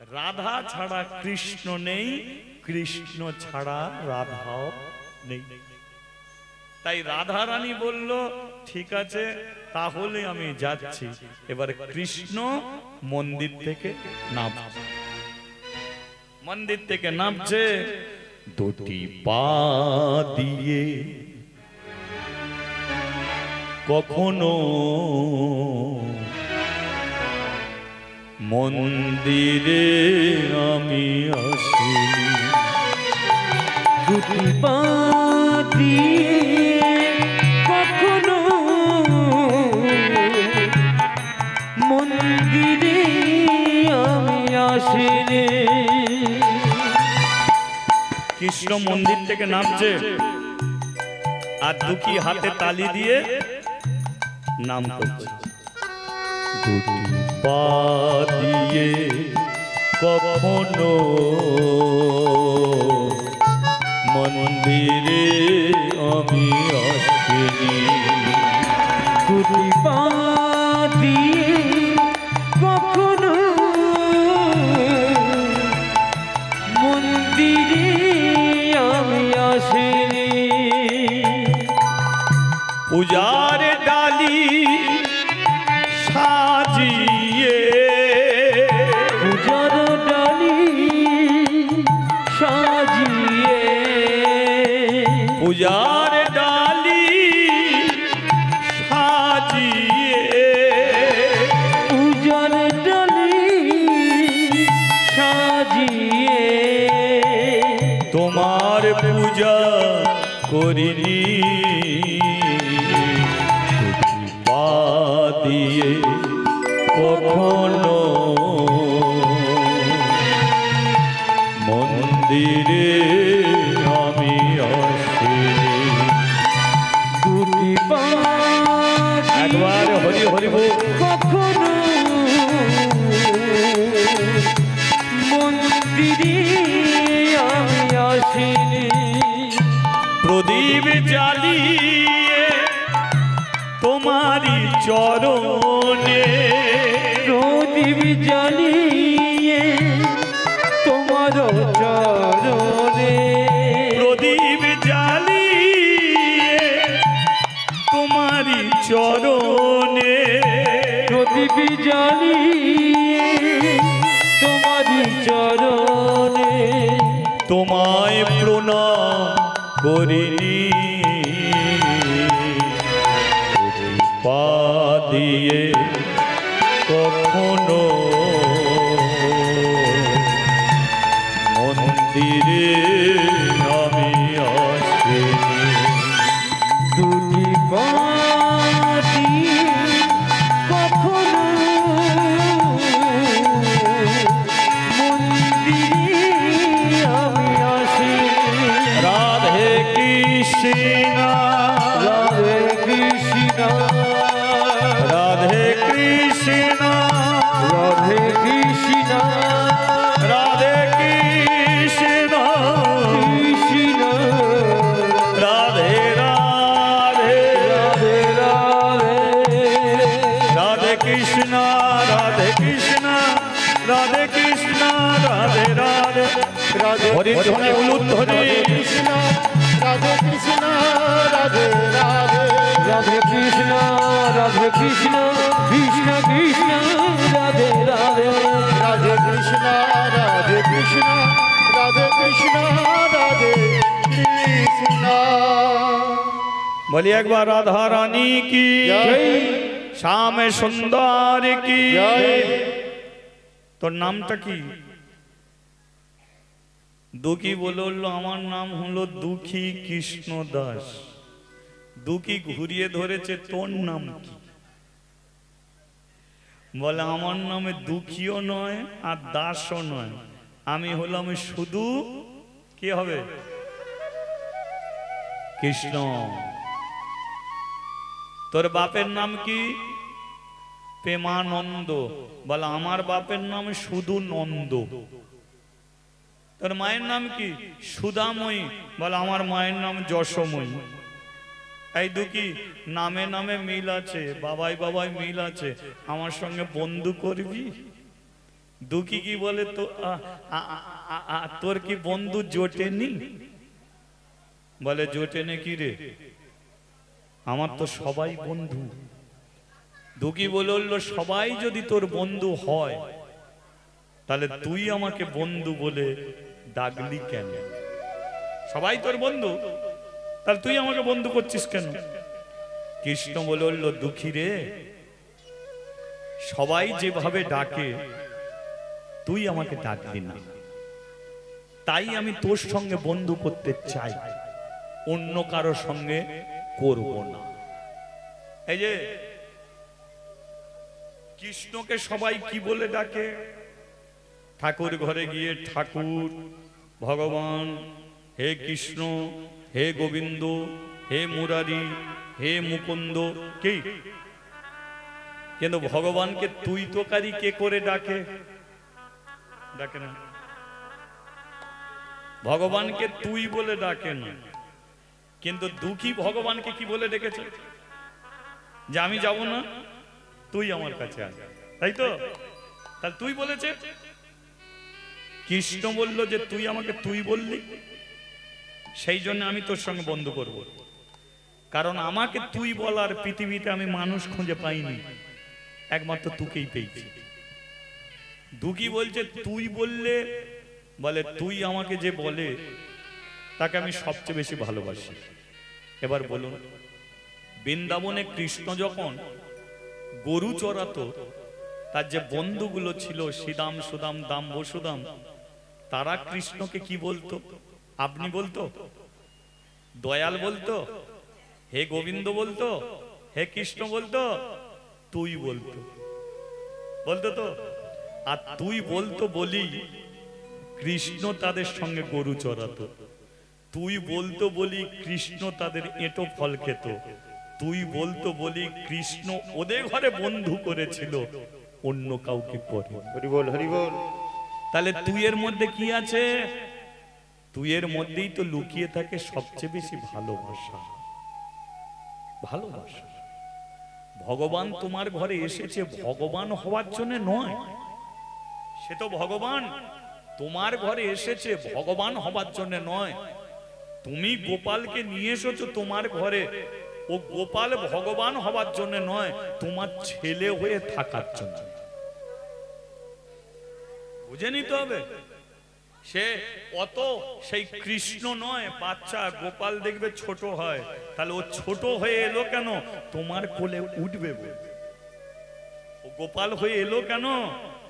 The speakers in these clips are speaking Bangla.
রাধা ছাড়া কৃষ্ণ নেই, কৃষ্ণ ছাড়া রাধাও নেই। তাই রাধা রানী বলল ঠিক আছে তাহলে আমি যাচ্ছি। এবার কৃষ্ণ মন্দির থেকে নামছে, মন্দির থেকে নামছে, দুটি পা দিয়ে কখনো মন্দিরে আমি আসিনি, দুটি পা দিয়ে কখনো মন্দিরে আমি আসিনি। কৃষ্ণ মন্দির থেকে নামছে আর দুটি হাতে তালি দিয়ে নাম করছে, দুটি পা দিয়ে কখনো মন্দিরে আমি আসিনি, দুটি পা দিয়ে কখনো মন্দিরে আমি আসিনি। পূজার ডালি সাজিয়ে, পূজার ডালি সাজিয়ে, পূজার ডালি সাজিয়ে, পূজার ডালি সাজিয়ে তোমার পূজা করিনি, পা দিয়ে কখনো মন্দিরে আমি আসিনি। দুটি পা একবার হরি হরি বল। কখনো মন্দিরে আমি আসিনি। প্রদীপ জ্বালিয়ে তোমারি চরণে, প্রদীপ জ্বালিয়ে তোমার চরণে, প্রদীপ জ্বালিয়ে তোমারি চরণে, প্রদীপ জ্বালিয়ে তোমার চরণে তোমায় প্রণাম করিনি, পা দিয়ে কখনো মন্দিরে আমি আসিনি, দুটি পা দিয়ে কখনো মন্দিরে আমি আসিনি। রাধে কৃষ্ণ রাধে কৃষ্ণ রাধে কৃষ্ণ রাধে কৃষ্ণ রাধে কৃষ্ণ কৃষ্ণ রাধে রাধে রাধে রাধে রাধে কৃষ্ণ রাধে কৃষ্ণ রাধে কৃষ্ণ রাধে রাধে রাধে হরি ধ্বনি উলুধ্বনি কৃষ্ণ রাধে কৃষ্ণ রাধে রাধে রাধে কৃষ্ণ রাধে কৃষ্ণ কৃষ্ণ কৃষ্ণ রাধে রাধে রাধে কৃষ্ণ রাধে কৃষ্ণ রাধে কৃষ্ণ রাধে কৃষ্ণ। বলি একবার রাধা রানী কি জয়। শ্যাম সুন্দর কি জয়। তোর নামটা কি? দুঃখী বলল আমার নাম হলো দুঃখী কৃষ্ণ দাস। দুঃখী ঘুরিয়ে ধরেছে তোর নাম কি? বলে আমার নামে দুঃখীও নয় আর দাসও নয়, আমি হলাম শুধু কি হবে কৃষ্ণ। তোর বাপের নাম কি? প্রেমানন্দ। বলে আমার বাপের নাম শুধু নন্দ। তোর মায়ের নাম কি? সুধাময়ী। বলে আমার মায়ের নাম যশোময়ী। এই দুঃখী নামে নামে মিল আছে, বাবাই বাবাই মিল আছে, আমার সঙ্গে বন্ধু করবি? দুঃখী কি বলে তো তোর কি বন্ধু জোটেনি? বলে জোটেনি কি রে, আমার তো সবাই বন্ধু। দুঃখী বলল সবাই যদি তোর বন্ধু হয় তাহলে তুই আমাকে বন্ধু বলে ডাকলি কেন? সবাই তোর বন্ধু, তাহলে তুই আমাকে বন্ধু করছিস কেন? কৃষ্ণ বলল দুঃখী রে, সবাই যেভাবে ডাকে তুই আমাকে ডাকলি না, তাই আমি তোর সঙ্গে বন্ধু করতে চাই, অন্য কারোর সঙ্গে করব না। এই যে কৃষ্ণকে সবাই কি বলে ডাকে? ঠাকুর ঘরে গিয়ে ঠাকুর, ভগবান, হে কৃষ্ণ, হে গোবিন্দ, হে মুরারি, হে মুকুন্দ, কি? কিন্তু ভগবানকে তুই তোকারি কে করে ডাকে? ডাকে না। ভগবানকে তুই বলে ডাকে না, কিন্তু দুঃখী ভগবানকে কি বলে ডেকেছে? যে আমি যাব না, তুই আমার কাছে আয়, তাই তো? তাহলে তুই বলেছে। কৃষ্ণ বলল যে তুই আমাকে তুই বললি, সেই জন্য আমি তোর সঙ্গে বন্ধু করব। কারণ আমাকে তুই বলার পৃথিবীতে আমি মানুষ খুঁজে পাইনি, একমাত্র তোকেই পেয়েছি। দুঃখী বলছে তুই বললে, বলে তুই আমাকে যে বলে তাকে আমি সবচেয়ে বেশি ভালোবাসি। এবার বলুন, বৃন্দাবনে কৃষ্ণ যখন গরু চড়াতো, তার যে বন্ধুগুলো ছিল শ্রীদাম, সুদাম, দাম, বসুদাম, তারা কৃষ্ণকে কি বলতো? আপনি বলতো, দয়াল বলতো, হে গোবিন্দ বলতো, হে কৃষ্ণ বলতো, তুই বলতো, বলতো তো। আর তুই বলতো বলি কৃষ্ণ তাদের সঙ্গে গরু চড়াতো, তুই বলতো বলি কৃষ্ণ তাদের এঁটো ফল খেত, তুই বলতো বলি কৃষ্ণ ওদের ঘরে বন্ধু করেছিল, অন্য কাউকে করে। হরি বল, হরি বল। তাহলে তুইয়ের মধ্যে কি আছে? তুইয়ের মধ্যেই তো লুকিয়ে থাকে সবচেয়ে বেশি ভালোবাসা। ভালোবাসা। ভগবান তোমার ঘরে এসেছে ভগবান হওয়ার জন্য নয়, সে তো ভগবান। তোমার ঘরে এসেছে ভগবান হবার জন্য নয়। তুমি গোপালকে নিয়ে এসেছো তোমার ঘরে, ও গোপাল ভগবান হবার জন্য নয়, তোমার ছেলে হয়ে থাকার জন্য। বুঝে নিতে হবে। সে অত সেই কৃষ্ণ নয়, বাচ্চা গোপাল দেখবে ছোট হয়, তাহলে ও ছোট হয়ে এলো কেন? তোমার কোলে উঠবে বলে। ও গোপাল হয়ে এলো কেন?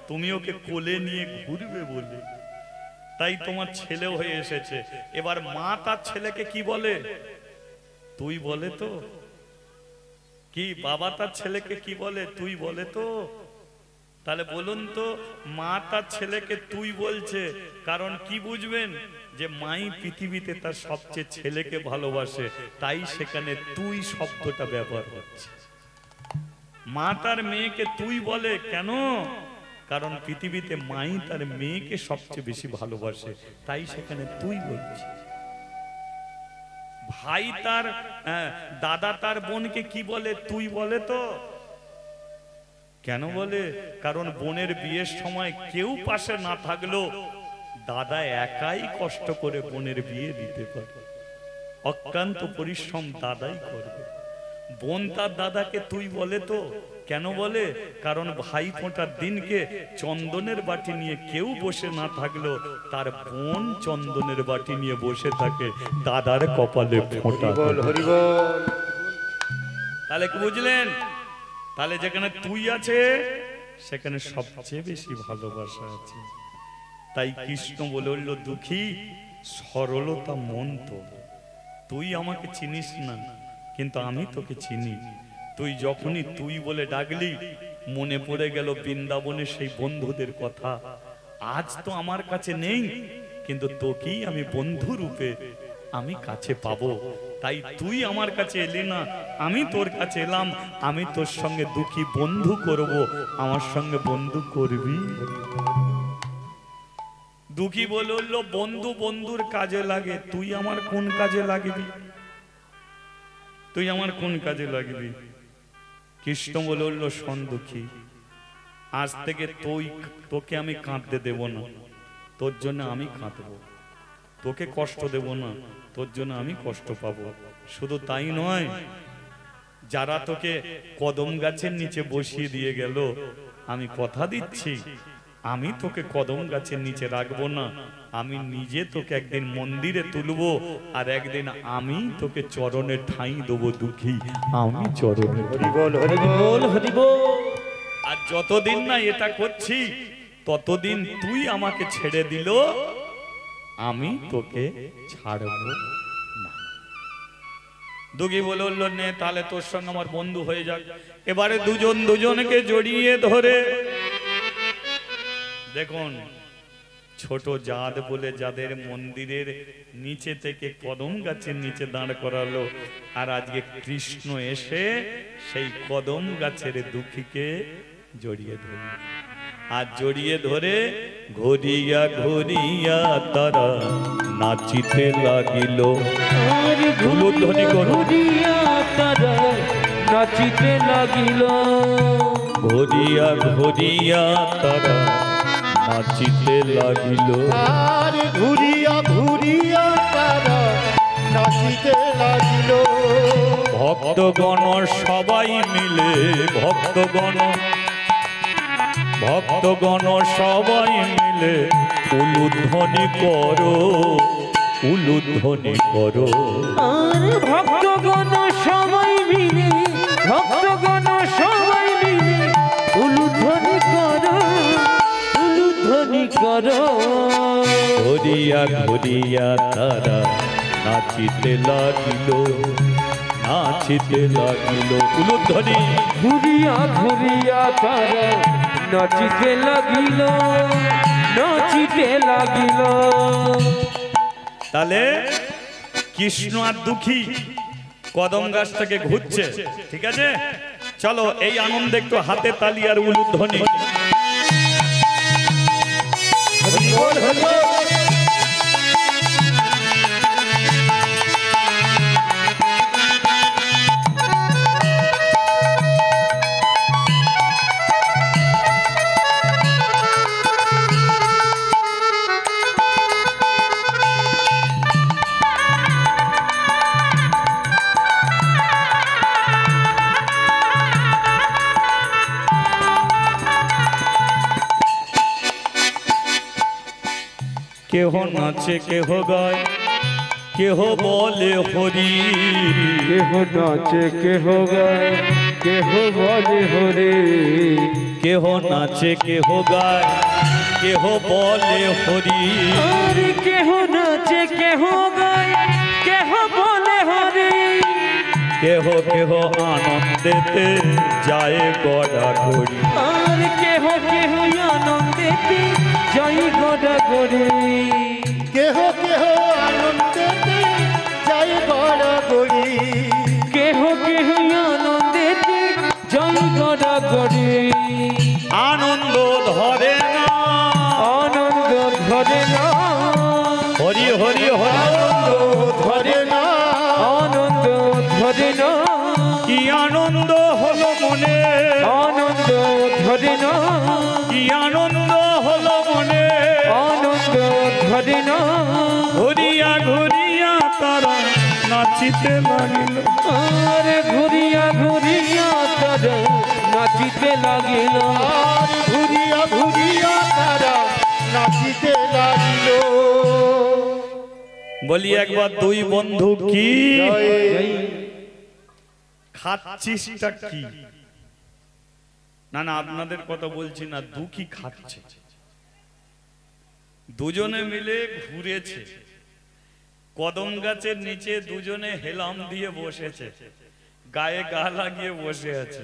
তুমি ওকে কোলে নিয়ে ঘুরবে বলে। তাই তোমার ছেলে হয়ে এসেছে। এবার মা তার ছেলেকে কি বলে? তুই বলে তো। কি বাবা তার ছেলেকে কি বলে? তুই বলে তো। তাহলে বলুন তো, মা তার ছেলেকে তুই বলছে, কারণ কি বুঝবেন? যে মাই পৃথিবীতে তার সবচেয়ে ছেলেকে ভালোবাসে, তাই সেখানে তুই শব্দটা ব্যবহার হচ্ছে। মা তার মেয়েকে তুই বলে কেন? কারণ পৃথিবীতে মাই তার মেয়েকে সবচেয়ে বেশি ভালোবাসে, তাই সেখানে তুই বলছি। ভাই তার দাদা তার বোনকে কি বলে? তুই বলে তো। কেন বলে? কারণ বোনের বিয়ের সময় কেউ পাশে না থাকলেও দাদা একাই কষ্ট করে বোনের বিয়ে দিতে পারে, অক্লান্ত পরিশ্রম দাদাই করবে। বোন তার দাদাকে তুই বলে তো। কেন বলে? কারণ ভাই ফোঁটার দিনকে চন্দনের বাটি নিয়ে কেউ বসে না থাকলেও তার বোন চন্দনের বাটি নিয়ে বসে থাকে দাদার কপালে ফোঁটা। তাহলে কি বুঝলেন? তাহলে যেখানে তুই আছে সেখানে সবচেয়ে বেশি ভালোবাসা আছে। তাই কৃষ্ণ বলল, দুঃখী সরলতা মন তো। তুই আমাকে চিনিস না, কিন্তু আমি তোকে চিনি। তুই যখনই তুই বলে ডাকলি, মনে পড়ে গেল বৃন্দাবনের সেই বন্ধুদের কথা। আজ তো আমার কাছে নেই, কিন্তু তোকেই আমি বন্ধু রূপে আমি কাছে পাবো। তাই তুই আমার কাছে এলি না, আমি তোর কাছে এলাম। আমি তোর সঙ্গে দুঃখী বন্ধু করব, আমার সঙ্গে বন্ধু করবি? দুঃখী বলল, বন্ধু বন্ধুর কাজে লাগে, তুই আমার কোন কাজে লাগবি? তুই আমার কোন কাজে লাগবি? কৃষ্ণ বলল, শোন দুঃখী, আজ থেকে তোকে আমি কাঁদতে দেব না, তোর জন্য আমি কাঁদবো। তোকে কষ্ট দেব না, তোর জন্য আমি কষ্ট পাবো। শুধু তাই নয়, যারা তোকে কদম গাছের নিচে বসিয়ে দিয়ে গেল, আমি কথা দিচ্ছি আমি তোকে কদম গাছের নিচে রাখবো না, আমি নিজে তোকে একদিন মন্দিরে তুলবো, আর একদিন আমি তোকে চরণে ঠাঁই দেবো। দুঃখী আমি চরণে। হরি বল হরি বল হরি বল। আর যতদিন না এটা করছি ততদিন তুই আমাকে ছেড়ে দিল, আমি তোকে ছাড়বো না। দুঃখী বলে উঠল, নে তাহলে তোর সঙ্গে আমার বন্ধু হয়ে যাক। এবারে দুজন দুজনকে জড়িয়ে ধরে, দেখুন ছোট জাত বলে যাদের মন্দিরের নিচে থেকে কদম গাছের নিচে দাঁড় করালো, আর আজকে কৃষ্ণ এসে সেই কদম গাছের দুঃখীকে জড়িয়ে ধরল। আর জড়িয়ে ধরে ঘুরিয়া ঘুরিয়া তারা নাচিতে লাগিল। উলুধ্বনি করো। ঘুরিয়া তারা নাচিতে লাগিল। ঘুরিয়া ঘুরিয়া তারা নাচিতে লাগিল। আর ঘুরিয়া ঘুরিয়া তারা নাচিতে লাগিল। ভক্তগণ সবাই মিলে, ভক্তগণ সবাই মিলে উলুধ্বনি করো, উলুধ্বনি করো। আর ভক্তগণ সবাই মিলে, ভক্তগণ সবাই মিলে উলুধ্বনি করো, উলুধ্বনি করো। ঘুরিয়া ঘুরিয়া তারা নাচিতে লাগিল, নাচিতে লাগিল। উলুধ্বনি। ঘুরিয়া ঘুরিয়া তারা নাচিতে লাগিল, নাচিতে লাগিল। তাহলে কৃষ্ণ আর দুঃখী কদম গাছ থেকে ঘুরছে, ঠিক আছে? চলো এই আনন্দে একটু হাতে তালি আর উলুধ্বনি। কেহ নাচে কেহ গায়, কেহ বলে হরি। কেহ নাচে কেহ গায়, কেহ বলে হরি। কেহ নাচে কেহ গায়, কেহ বলে হরি। আর কেহ নাচে কেহ গায়, কেহ বলে হরি। কেহ কেহ আনন্দেতে যায় গড়া গড়ি। আর কেহ কেহ আনন্দেতে যায় গড়া গড়ি। কেহ কেহ আনন্দেতে যায় গড়া গড়ি। কেহ কেহ আনন্দেতে যায় গড়া গড়ি। আনন্দ ধরে না, আনন্দ ধরে না, হরি হরি হরি। আনন্দ ধরে না, আনন্দ ধরে না। কি আনন্দ হলো মনে, আনন্দ ধরে না, কি আনন্দ হলো মনে। আনন্দ ধরে না। ঘুরিয়া ঘুরিয়া তারা নাচিতে লাগিল। আর ঘুরিয়া ঘুরিয়া তারা নাচিতে লাগিল। আর ঘুরিয়া ঘুরিয়া তারা নাচিতে লাগিল। বলি একবার দুই বন্ধু কি খাচ্ছিসটা কি? না না আপনাদের কথা বলছি না, দুঃখী খাচ্ছে। দুজনে মিলে ঘুরেছে, কদম গাছের নিচে দুজনে হেলাম দিয়ে বসেছে, গায়ে গা লাগিয়ে বসে আছে।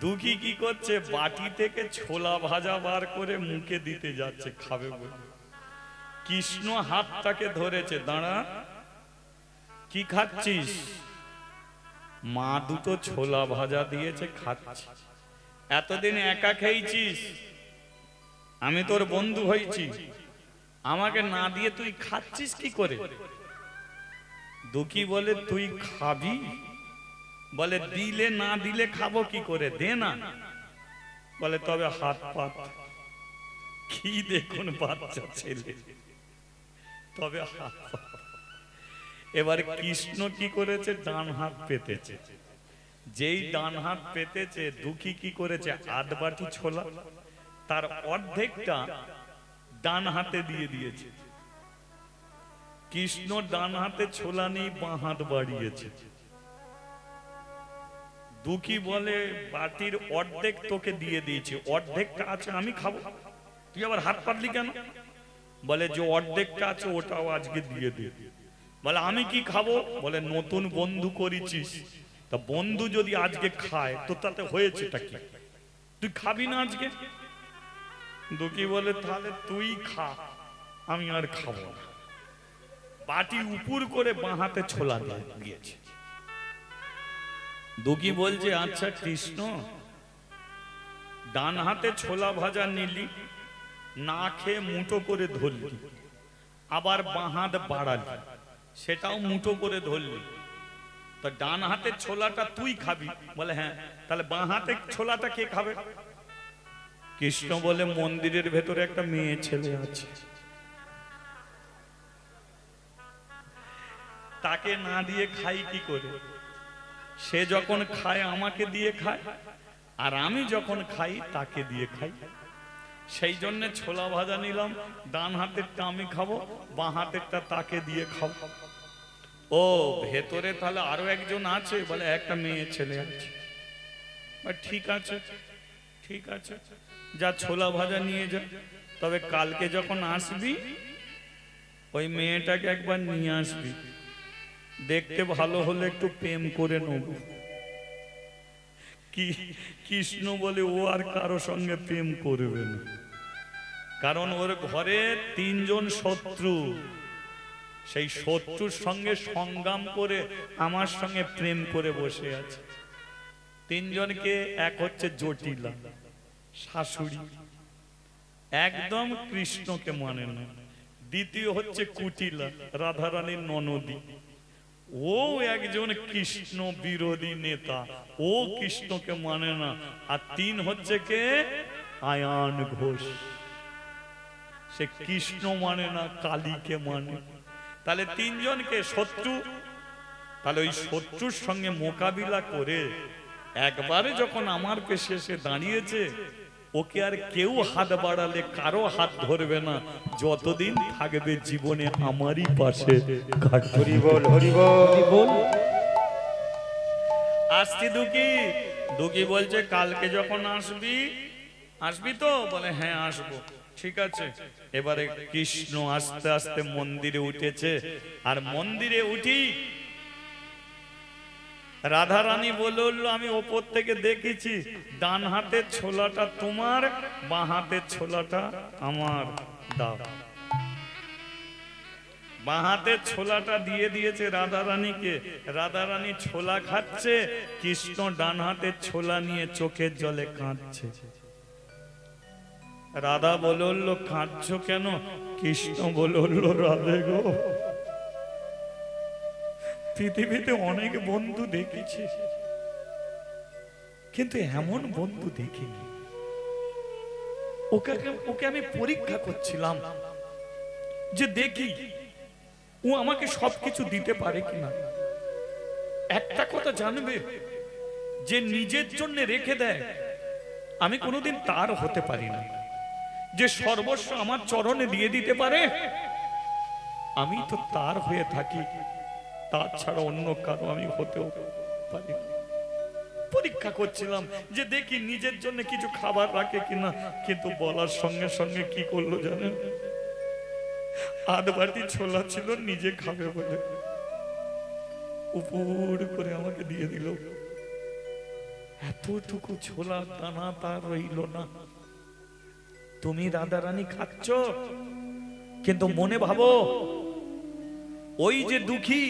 দুঃখী কি করছে? বাটি থেকে ছোলা ভাজা বার করে মুখে দিতে যাচ্ছে, খাবে বলে। কৃষ্ণ হাতটাকে ধরেছে, দাঁড়া, কি খাচ্ছিস? মা দুটো ছোলা ভাজা দিয়েছে, খাচ্ছি। এতদিন একা খেয়েছিস, আমি তোর বন্ধু হয়েছি, আমাকে না দিয়ে তুই খাচ্ছিস কি করে? দুঃখী বলে, তুই খাবি? বলে, দিলে না দিলে খাবো কি করে, দে না। বলে তবে হাত পাত। কি দেখুন বাচ্চা ছেলে, তবে হাত পাত। এবার কৃষ্ণ কি করেছে, ডান হাত পেতেছে। যেই ডান হাত পেতেছে, দুঃখী কি করেছে, আধ বাটি ছোলা তার অর্ধেকটা ডান হাতে দিয়ে দিয়েছে। কৃষ্ণ ডান হাতে ছোলা নিয়ে বাঁ হাত বাড়িয়েছে। দুঃখী বলে বাটির অর্ধেক তোকে দিয়ে দিয়েছি, অর্ধেকটা আছে আমি খাবো, তুই আবার হাত পাতলি কেন? বলে যে অর্ধেকটা আছে ওটাও আজকে দিয়ে দে। বলে আমি কি খাবো? বলে নতুন বন্ধু করেছিস, তা বন্ধু যদি আজকে খায় তো তাতে হয়েছেটা কি, তুই খাবি না আজকে? দুঃখী বলে তাহলে তুই খা, আমি আর খাবো না। বাটি উপর করে বাঁ হাতে ছোলা দিয়েছে। দুঃখী বলছে আচ্ছা কৃষ্ণ, ডান হাতে ছোলা ভাজা নিলি, না খেয়ে মুঠো করে ধরলি, আবার বাঁ হাত বাড়ালি, সেটাও মুঠো করে ধরলি, তো ডান হাতের ছোলাটা তুই খাবি? বলে হ্যাঁ। তাহলে বাঁ হাতের ছোলাটা কে খাবে? কৃষ্ণ বলে মন্দিরের ভেতরে একটা মেয়ে ছেলে আছে, তাকে না দিয়ে খাই কি করে? সে যখন খায় আমাকে দিয়ে খায়, আর আমি যখন খাই তাকে দিয়ে খাই। সেই জন্য ছোলা ভাজা নিলাম, ডান হাতেরটা আমি খাবো, বাঁ হাতেরটা তাকে দিয়ে খাবো। ও ভেতরে তাহলে আরো একজন আছে? বলে একটা মেয়ে ছেলে আছে। ঠিক আছে, ঠিক আছে, যা ছোলা ভাজা নিয়ে যা, তবে কালকে যখন আসবি ওই মেয়েটাকে একবার নিয়ে আসবি, দেখতে ভালো হলে একটু প্রেম করে নেব। কি কৃষ্ণ বলে ও আর কারো সঙ্গে প্রেম করবে না, কারণ ওর ঘরে তিনজন শত্রু, সেই শত্রুর সঙ্গে সংগ্রাম করে আমার সঙ্গে প্রেম করে বসে আছে। তিনজনকে, এক হচ্ছে জটিলা শাশুড়ি, একদম কৃষ্ণকে মানে না। দ্বিতীয় হচ্ছে কুটিলা, রাধারানীর ননদী, ও একজন কৃষ্ণ বিরোধী নেতা, ও কৃষ্ণকে মানে না। আর তিন হচ্ছে কে, আয়ান ঘোষ, সে কৃষ্ণ মানে না, কালীকে মানে। তাহলে তিনজনকে শত্রু। তাহলে ওই শত্রুর সঙ্গে মোকাবিলা করে একবারে যখন আমার পেশে এসে দাঁড়িয়েছে, ওকে আর কেউ হাত বাড়ালে কারো হাত ধরবে না, যতদিন থাকবে জীবনে আমারই পাশে। হরি বল, হরি বল। আসছি দুঃখী। দুঃখী বলছে কালকে যখন আসবি, আসবি তো? বলে হ্যাঁ আসবো। ঠিক আছে। এবারে কৃষ্ণ আস্তে আস্তে মন্দিরে উঠেছে, আর মন্দিরে উঠি রাধারানী বলে উঠলো আমি ওপর থেকে দেখেছি, ডান হাতের ছোলাটা তোমার, বাঁ হাতের ছোলাটা আমার, দাও। বাঁ হাতের ছোলাটা দিয়ে দিয়েছে রাধারানীকে। রাধারানী ছোলা খাচ্ছে, কৃষ্ণ ডান হাতের ছোলা নিয়ে চোখের জলে কাঁদছে। রাধা বলে উঠলো কাঁদছো কেন? কৃষ্ণ বলে উঠলো রাধে গো, পৃথিবীতে অনেক বন্ধু দেখেছি, কিন্তু এমন বন্ধু দেখিনি। ওকে আমি পরীক্ষা করছিলাম যে দেখি ও আমাকে সবকিছু দিতে পারে কিনা। একটা কথা জানবে, যে নিজের জন্য রেখে দেয় আমি কোনোদিন তার হতে পারি না। যে সর্বস্ব আমার চরণে দিয়ে দিতে পারে আমি তো তার হয়ে থাকি, তার ছাড়া অন্য কারো আমি হতেও পারি না। পরীক্ষা করছিলাম যে দেখি নিজের জন্য কিছু খাবার রাখে কিনা, কিন্তু বলার সঙ্গে সঙ্গে কি করলো জানেন? আধ বাটি ছোলা ছিল, নিজে খাবে বলে উপর করে আমাকে দিয়ে দিল। এতটুকু ছোলা দানা তার রইল না। তুমি রাধারানী খাচ্ছ, কিন্তু মনে ভাবো ওই যে দুঃখী,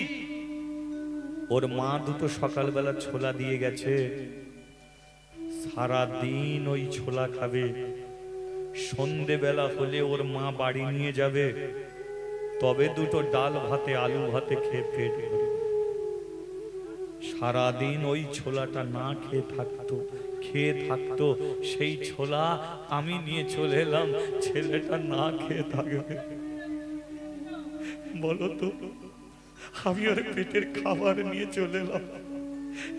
ওর মা দুটো সকালবেলা ছোলা দিয়ে গেছে, সারা দিন ওই ছোলা খাবে। সন্ধেবেলা হলে ওর মা বাড়ি নিয়ে যাবে, তবে দুটো ডাল ভাতে আলু ভাতে খেয়ে পেট ভরে। সারাদিন ওই ছোলাটা না খেয়ে থাকতো, খেয়ে থাকতো, সেই ছোলা আমি নিয়ে চলে এলাম, ছেলেটা না খেয়ে থাকবে। বলো তো, আমি ওর পেটের খাবার নিয়ে চলে এলাম,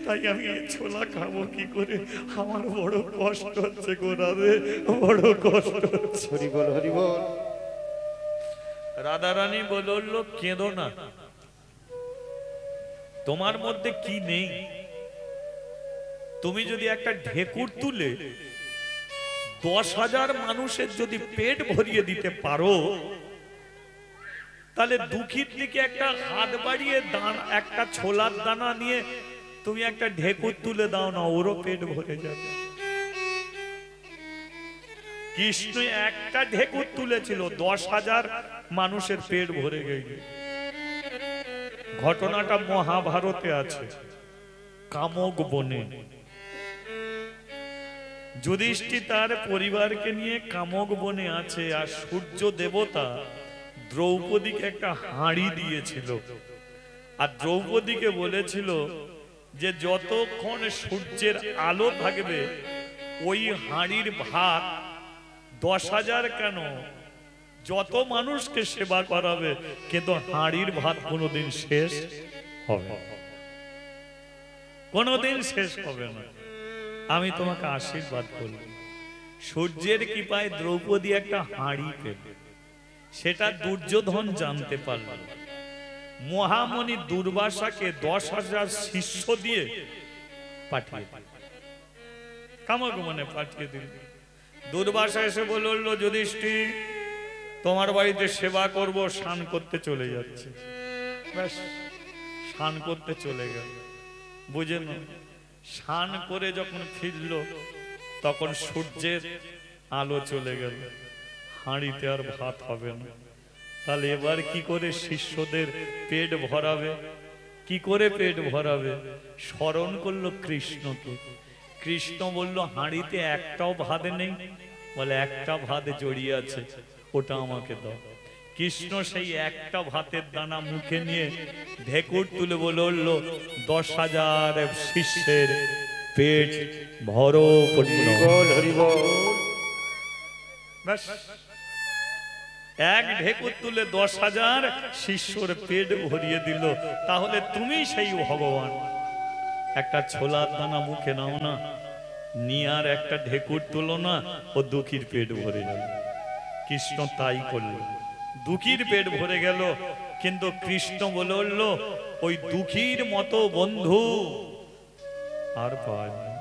তাই আমি এই ছোলা খাবো কি করে? আমার বড় কষ্ট হচ্ছে গোরারে, বড় কষ্ট হচ্ছে। হরি বল, হরি বল। রাধারানী বলল, কেঁদো না, তোমার মধ্যে কি নেই? তুমি যদি একটা ঢেকুর তুলে 10,000 মানুষের যদি পেট ভরিয়ে দিতে পারো, তাহলে দুঃখীর দিকে একটা হাত বাড়িয়ে একটা ছোলার দানা নিয়ে তুমি একটা ঢেকুর তুলে দাও না, ওরও পেট ভরে যাবে। কৃষ্ণ একটা ঢেকুর তুলেছিল, 10,000 মানুষের পেট ভরে গেছে। ঘটনাটা মহাভারতে আছে। কামক বনে যুধিষ্ঠির তার পরিবারকে নিয়ে কামক বনে আছে, আর সূর্য দেবতা দ্রৌপদীকে একটা হাঁড়ি দিয়েছিল, আর দ্রৌপদীকে বলেছিল যে যতক্ষণ সূর্যের আলো থাকবে ওই হাঁড়ির ভাত 10,000 কেন, যত মানুষকে সেবা করাবে, কিন্তু হাঁড়ির ভাত কোনোদিন শেষ হবে না, কোনোদিন শেষ হবে না। আমি তোমাকে আশীর্বাদ করব, সূর্যের কৃপায় দ্রৌপদী একটা হাঁড়ি পেল। সেটা দুর্যোধন জানতে পারল। মহামণি দুর্বাসাকে 10,000 শিষ্য দিয়ে পাঠিয়ে দিল, কামক বনে পাঠিয়ে দিল। দুর্বাসা এসে বলল, যুধিষ্ঠির তোমার বাড়িতে সেবা করব, স্নান করতে চলে যাচ্ছে। ব্যাস, স্নান করতে চলে গেল। বুঝে না, স্নান করে যখন ফিরল তখন সূর্যের আলো চলে গেল, হাঁড়িতে আর ভাত হবে না। তাহলে এবার কি করে শিষ্যদের পেট ভরাবে? কি করে পেট ভরাবে? স্মরণ করলো কৃষ্ণকে। কৃষ্ণ বলল, হাঁড়িতে একটাও ভাত নেই? বলে, একটা ভাত জড়িয়ে আছে, ওটা আমাকে দাও। কৃষ্ণ সেই একটা ভাতের দানা মুখে নিয়ে ঢেকুর তুলে বলল, 10,000 শিষ্যের পেট ভরপূর্ণ। হরি বল। এক ঢেকুর তুলে 10,000 শিষ্যর পেট ভরিয়ে দিল। তাহলে তুমি সেই ভগবান। একটা ছোলার দানা মুখে নাও না, নিয়ে আর একটা ঢেকুর তুলো না, ও দুঃখীর পেট ভরে গেল। কৃষ্ণ তাই করলো, দুঃখীর পেট ভরে গেল। কিন্তু কৃষ্ণ বলল, ওই দুঃখীর মতো বন্ধু আর পায় না।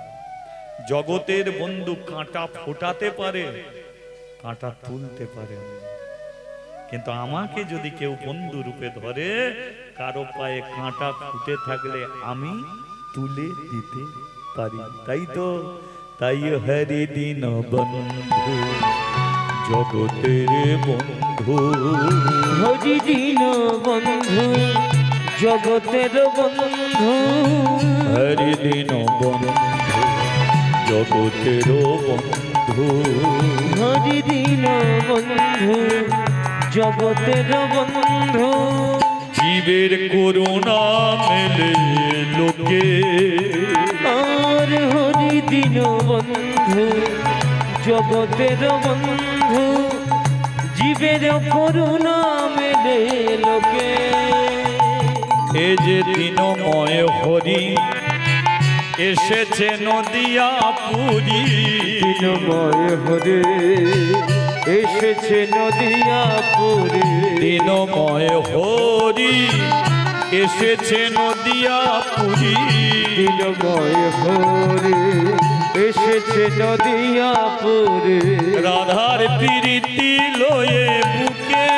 জগতের বন্ধু কাঁটা ফোটাতে পারে, কাঁটা তুলতে পারে না। কিন্তু আমাকে যদি কেউ বন্ধু রূপে ধরে, কারো পায়ে কাঁটা ফুটে থাকলে আমি তুলে দিতে পারি। তাই তো, তাই হরি দিন বন্ধু, জগতের বন্ধু, হরি দিন বন্ধু, জগতের বন্ধু, হরি দিন বন্ধু, জগতের বন্ধু, হরি দিন বন্ধু, জগতের বন্ধু। জীবের করুণা মেলে লোকে, আর হরি দিন বন্ধু, জগতের বন্ধু, জীবের করুণা মেলে লোকে। এ যে দিনময় হরি এসেছে নদিয়া পুরী, দিনময় হরে এসেছে নদিয়াপুরে, দিনময় হরি এসেছে নদিয়া পুরী, দিনময় হরে এসেছে নদিয়াপুরে। রাধার প্রীতি লয়ে বুকে,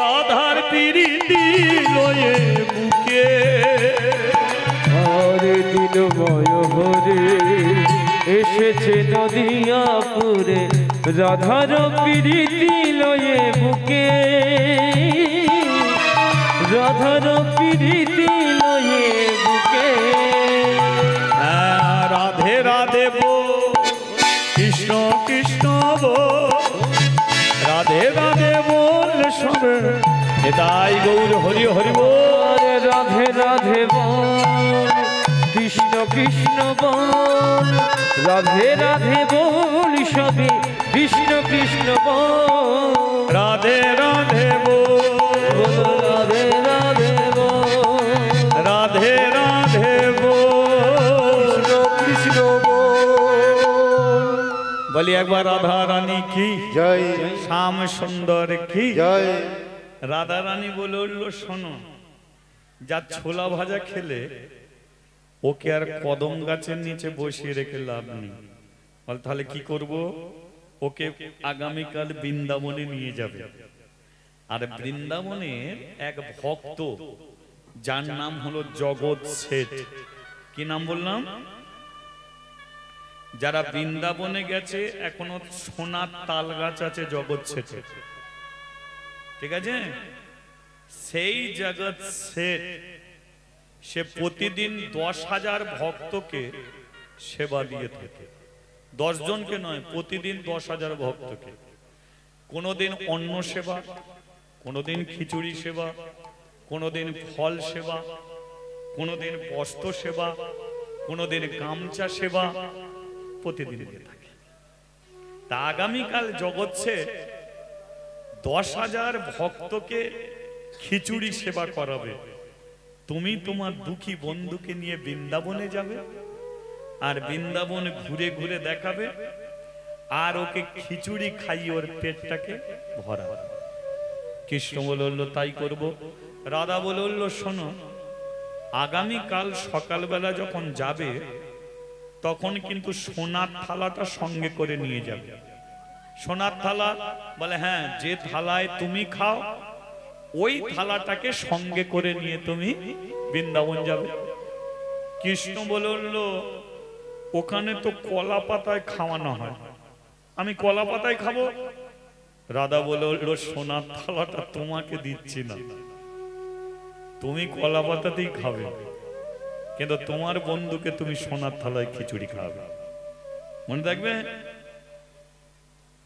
রাধার প্রীতি লয়ে বুকে, হরে দিনময় হরে এসেছে নদিয়াপুরে, রাধার প্রীতি লয়ে বুকে, রাধার প্রীতি লয়ে বুকে। রাধে রাধে বল, কৃষ্ণ কৃষ্ণ বল, রাধে রাধে বল সবে, তাই গৌর হরি হরি বল। রাধে রাধে বল, কৃষ্ণ কৃষ্ণ বল, রাধে রাধে বল, সবে কৃষ্ণ কৃষ্ণ বল, রাধে রাধে বল, রাধে রাধে বল, রাধে রাধে বল, কৃষ্ণ বল। বলি একবার রাধা রানী কি জয়, শ্যাম সুন্দর কি জয়। রাধা রানী বলে উঠলো, শোনো, যা ছোলা ভাজা খেলে ওকে আর কদম গাছের নিচে বসিয়ে রেখে লাভ নেই। বল তাহলে কি করব? ওকে আগামীকাল বৃন্দাবনে নিয়ে যাবে। আর বৃন্দাবনের এক ভক্ত যার নাম হলো জগৎ শেঠ। কি নাম বললাম? যারা বৃন্দাবনে গেছে এখনো সোনার তাল গাছ আছে জগৎ শেঠের, ঠিক আছে? সেই জগৎ শেঠ সে প্রতিদিন 10,000 ভক্তকে সেবা দিয়ে থাকে। 10 জনকে নয়, প্রতিদিন 10,000 ভক্তকে। কোনোদিন অন্ন সেবা, কোনোদিন খিচুড়ি সেবা, কোনোদিন ফল সেবা, কোনোদিন বস্ত্র সেবা, কোনোদিন গামছা সেবা, প্রতিদিন দিয়ে থাকে। তা আগামীকাল জগৎ শেঠ 10,000 ভক্তকে খিচুড়ি সেবা করাবে। তুমি তোমার দুঃখী বন্ধুকে নিয়ে বৃন্দাবনে যাবে আর বৃন্দাবনে ঘুরে ঘুরে দেখাবে আর ওকে খিচুড়ি খাইয়ে ওর পেটটাকে ভরাবে। কৃষ্ণ বলল তাই করব। রাধা বলল শোনো, আগামীকাল সকালবেলা যখন যাবে তখন কিন্তু সোনার থালাটা সঙ্গে করে নিয়ে যাবে। সোনার থালা? বলে হ্যাঁ, যে থালায় তুমি খাও ওই থালাটাকে সঙ্গে করে নিয়ে তুমি বৃন্দাবন যাবে। কৃষ্ণ বলল ওখানে তো কলা পাতায় খাওয়ানো হয়, আমি কলা পাতায় খাবো? রাধা বলল সোনার থালাটা তোমাকে দিচ্ছি না, তুমি কলা পাতাতেই খাবে, কিন্তু তোমার বন্ধুকে তুমি সোনার থালায় খিচুড়ি খাওয়াবে। মনে থাকবে?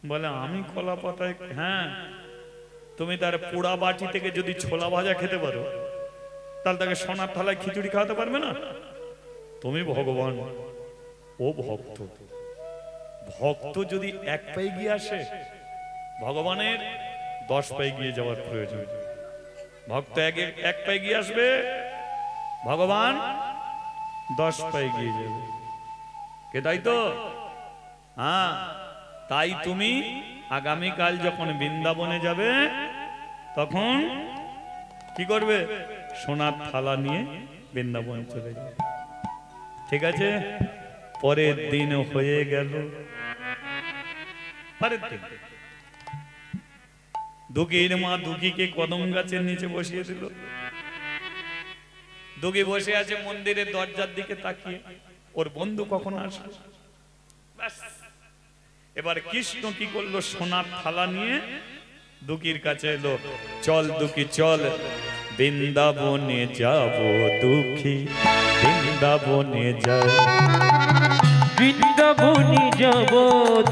বলে আমি কলা পাতায়? হ্যাঁ, তুমি তার পোড়া বাটি থেকে যদি ছোলা ভাজা খেতে পারো তাহলে তাকে সোনার থালায় খিচুড়ি খাওয়াতে পারবে না? তুমি ভগবান, ও ভক্ত। ভক্ত যদি এক পায়ে গিয়ে আসে, ভগবানের 10 পায়ে গিয়ে যাওয়ার প্রয়োজন। ভক্ত এক পায়ে গিয়ে আসবে, ভগবান 10 পায়ে গিয়ে যাবে। কে? তাই তো? হ্যাঁ, তাই তুমি আগামীকাল যখন বৃন্দাবনে যাবে তখন কি করবে? সোনার থালা নিয়ে বৃন্দাবন চলে যাবে, ঠিক আছে? পরের দিন হয়ে গেল। পরের দিন দুঃখীর মা দুঃখীকে কদম গাছের নিচে বসিয়ে দিল। দুঃখী বসে আছে মন্দিরের দরজার দিকে তাকিয়ে, ওর বন্ধু কখন আসবে। ব্যাস, এবার কৃষ্ণ কি করলো? সোনার থালা নিয়ে দুঃখীর কাছে এলো। চল দুঃখী চল, বৃন্দাবনে যাব দুঃখী, বৃন্দাবনে যাব, বৃন্দাবনে যাব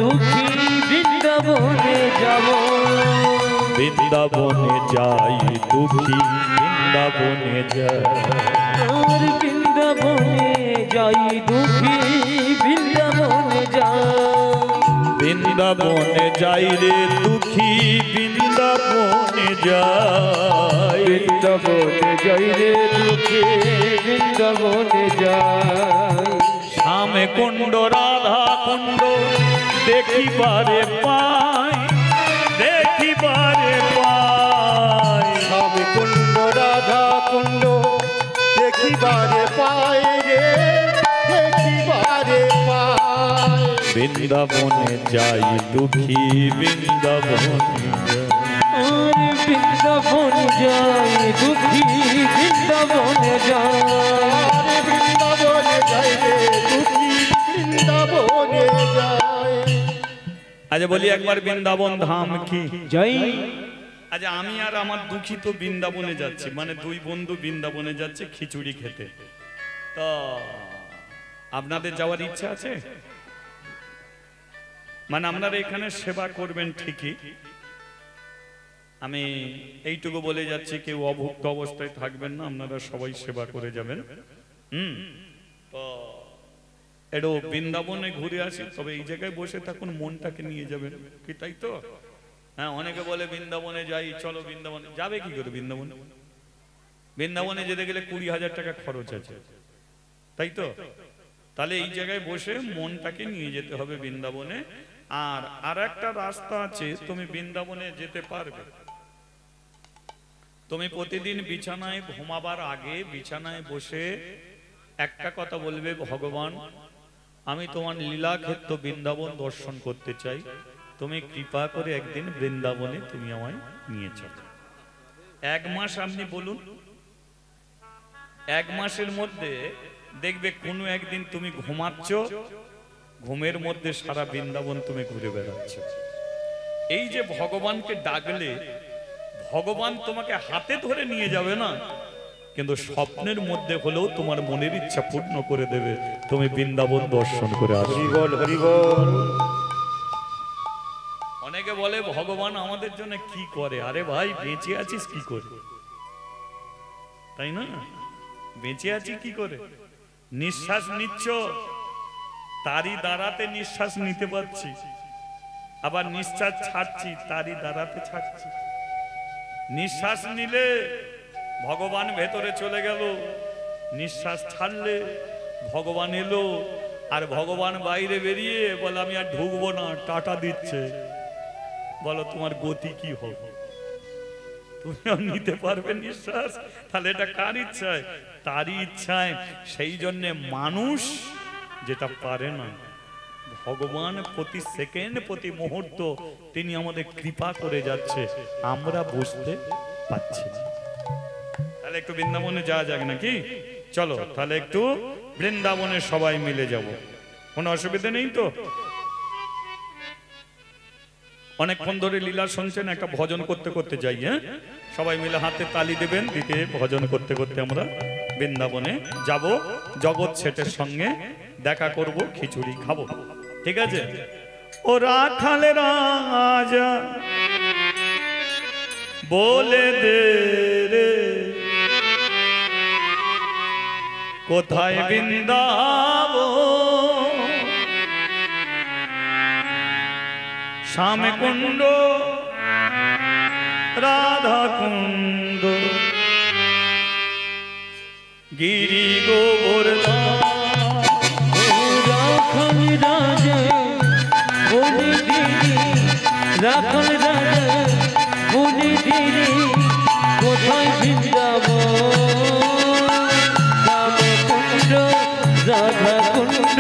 দুঃখী, বৃন্দাবনে যাব, বৃন্দাবনে যাই দুঃখী, বৃন্দাবনে যাই, আর বৃন্দাবনে যাই দুঃখী, বৃন্দাবনে যাই, বৃন্দাবনে যাই রে দুঃখী, বৃন্দাবনে যাই, বৃন্দাবনে যাই রে দুঃখী, বৃন্দাবনে যাই, শ্যামে কুণ্ড রাধা কুণ্ড দেখিবারে পাই, দেখিবারে পাই, স্বামী কুণ্ড রাধা কুণ্ড দেখিবারে পাই রে, দেখিবারে পাই। বৃন্দাবনে যাই দুঃখী, বৃন্দাবনে যাই, আর বৃন্দাবনে যাই দুঃখী, বৃন্দাবনে যাই, আরে বৃন্দাবনে যাই রে দুঃখী, বৃন্দাবনে যাই। আচ্ছা বলি একবার বৃন্দাবন ধাম কি জয়। আচ্ছা আমি আর আমার দুঃখী তো বৃন্দাবনে যাচ্ছি, মানে দুই বন্ধু বৃন্দাবনে যাচ্ছে খিচুড়ি খেতে। তো আপনাদের যাওয়ার ইচ্ছা আছে? মানে আপনারা এখানে সেবা করবেন ঠিকই, আমি এইটুকু বলে যাচ্ছি কেউ অভুক্ত অবস্থায় থাকবেন না, আপনারা সবাই সেবা করে যাবেন। তো একটু বৃন্দাবনে ঘুরে আসি, তবে এই জায়গায় বসে থাকুন, মনটাকে নিয়ে যাবেন, কি তাই তো? হ্যাঁ, অনেকে বলে বৃন্দাবনে যাই, চলো বৃন্দাবনে। যাবে কি করে বৃন্দাবনে? বৃন্দাবনে যেতে গেলে 20,000 টাকা খরচ আছে, তাই তো? তাহলে এই জায়গায় বসে মনটাকে নিয়ে যেতে হবে বৃন্দাবনে। আর একটা রাস্তা আছে, তুমি বৃন্দাবনে যেতে পারবে। তুমি প্রতিদিন বিছানায় ঘুমাবার আগে বিছানায় বসে একটা কথা বলবে, ভগবান আমি তোমার লীলাক্ষেত্র বৃন্দাবন দর্শন করতে চাই, তুমি কৃপা করে একদিন বৃন্দাবনে তুমি আমায় নিয়ে চলো। 1 মাস আপনি বলুন, 1 মাসের মধ্যে দেখবে কোনো একদিন তুমি ঘুমাচ্ছ, ঘুমের মধ্যে সারা বৃন্দাবন তুমি ঘুরে বেড়াচ্ছ। এই যে ভগবানকে ডাকলে ভগবান তোমাকে হাতে ধরে নিয়ে যাবে না, কিন্তু স্বপ্নের মধ্যে হলেও তোমার মনের ইচ্ছা পূর্ণ করে দেবে, তুমি বৃন্দাবন দর্শন করে আসবে। হরি বল, হরি বল। অনেকে বলে ভগবান আমাদের জন্য কি করে? আরে ভাই, বেঁচে আছিস কি করে, তাই না? বেঁচে আছি কি করে? নিঃশ্বাস নিচ্ছ, তারই দ্বারাতে নিঃশ্বাস নিতে পারছি, আবার নিঃশ্বাস ছাড়ছি, তারই দ্বারাতে ছাড়ছি। নিঃশ্বাস নিলে ভগবান ভেতরে চলে গেল, নিঃশ্বাস ছাড়লে ভগবান এলো, আর ভগবান বাইরে বেরিয়ে বলে আমি আর ঢুকবো না, টাটা দিচ্ছে। বলো তোমার গতি কি হবে? তুমিও নিতে পারবে নিঃশ্বাস? তাহলে এটা কার ইচ্ছায়? তারই ইচ্ছায়। সেই জন্যে মানুষ যেটা পারে না, ভগবান প্রতি সেকেন্ড প্রতি মুহূর্ত তিনি আমাদের কৃপা করে যাচ্ছে, আমরা বুঝতে পারছি না। তাহলে একটু বৃন্দাবনে যাওয়া যাক নাকি? চলো তাহলে একটু বৃন্দাবনে সবাই মিলে যাব, কোনো অসুবিধা নেই তো? অনেকক্ষণ ধরে লীলা শুনছেন, একটা ভজন করতে করতে যাই। হ্যাঁ, সবাই মিলে হাতে তালি দেবেন, দিতে ভজন করতে করতে আমরা বৃন্দাবনে যাব, জগৎ শেঠের সঙ্গে দেখা করব, খিচুড়ি খাবো, ঠিক আছে? ও রাখালে রাজা বলে দে রে, কোথায় বৃন্দাবন? শ্যাম কুণ্ড রাধা কুণ্ড গিরি গোবর্ধন। রাখল রাজা বলি দিদি, রাখল রাজা বলি দিদি, কোথায় বৃন্দাবন? শ্যাম কুণ্ড রাধা কুণ্ড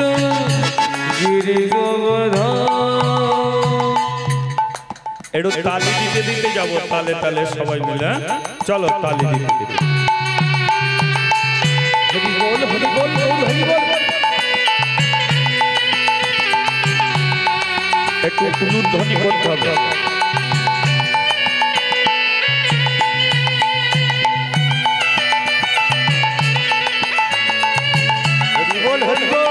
গিরি গোবর্ধন। একটু তালি দিতে দিতে যাবো, তালে তালে সবাই মিলে, চলো তালি দিতে দিতে। হরি বল, হরি বল, হরি বল। একটু উলুধ্বনি করতে হবে। হরি বল, হরি বল।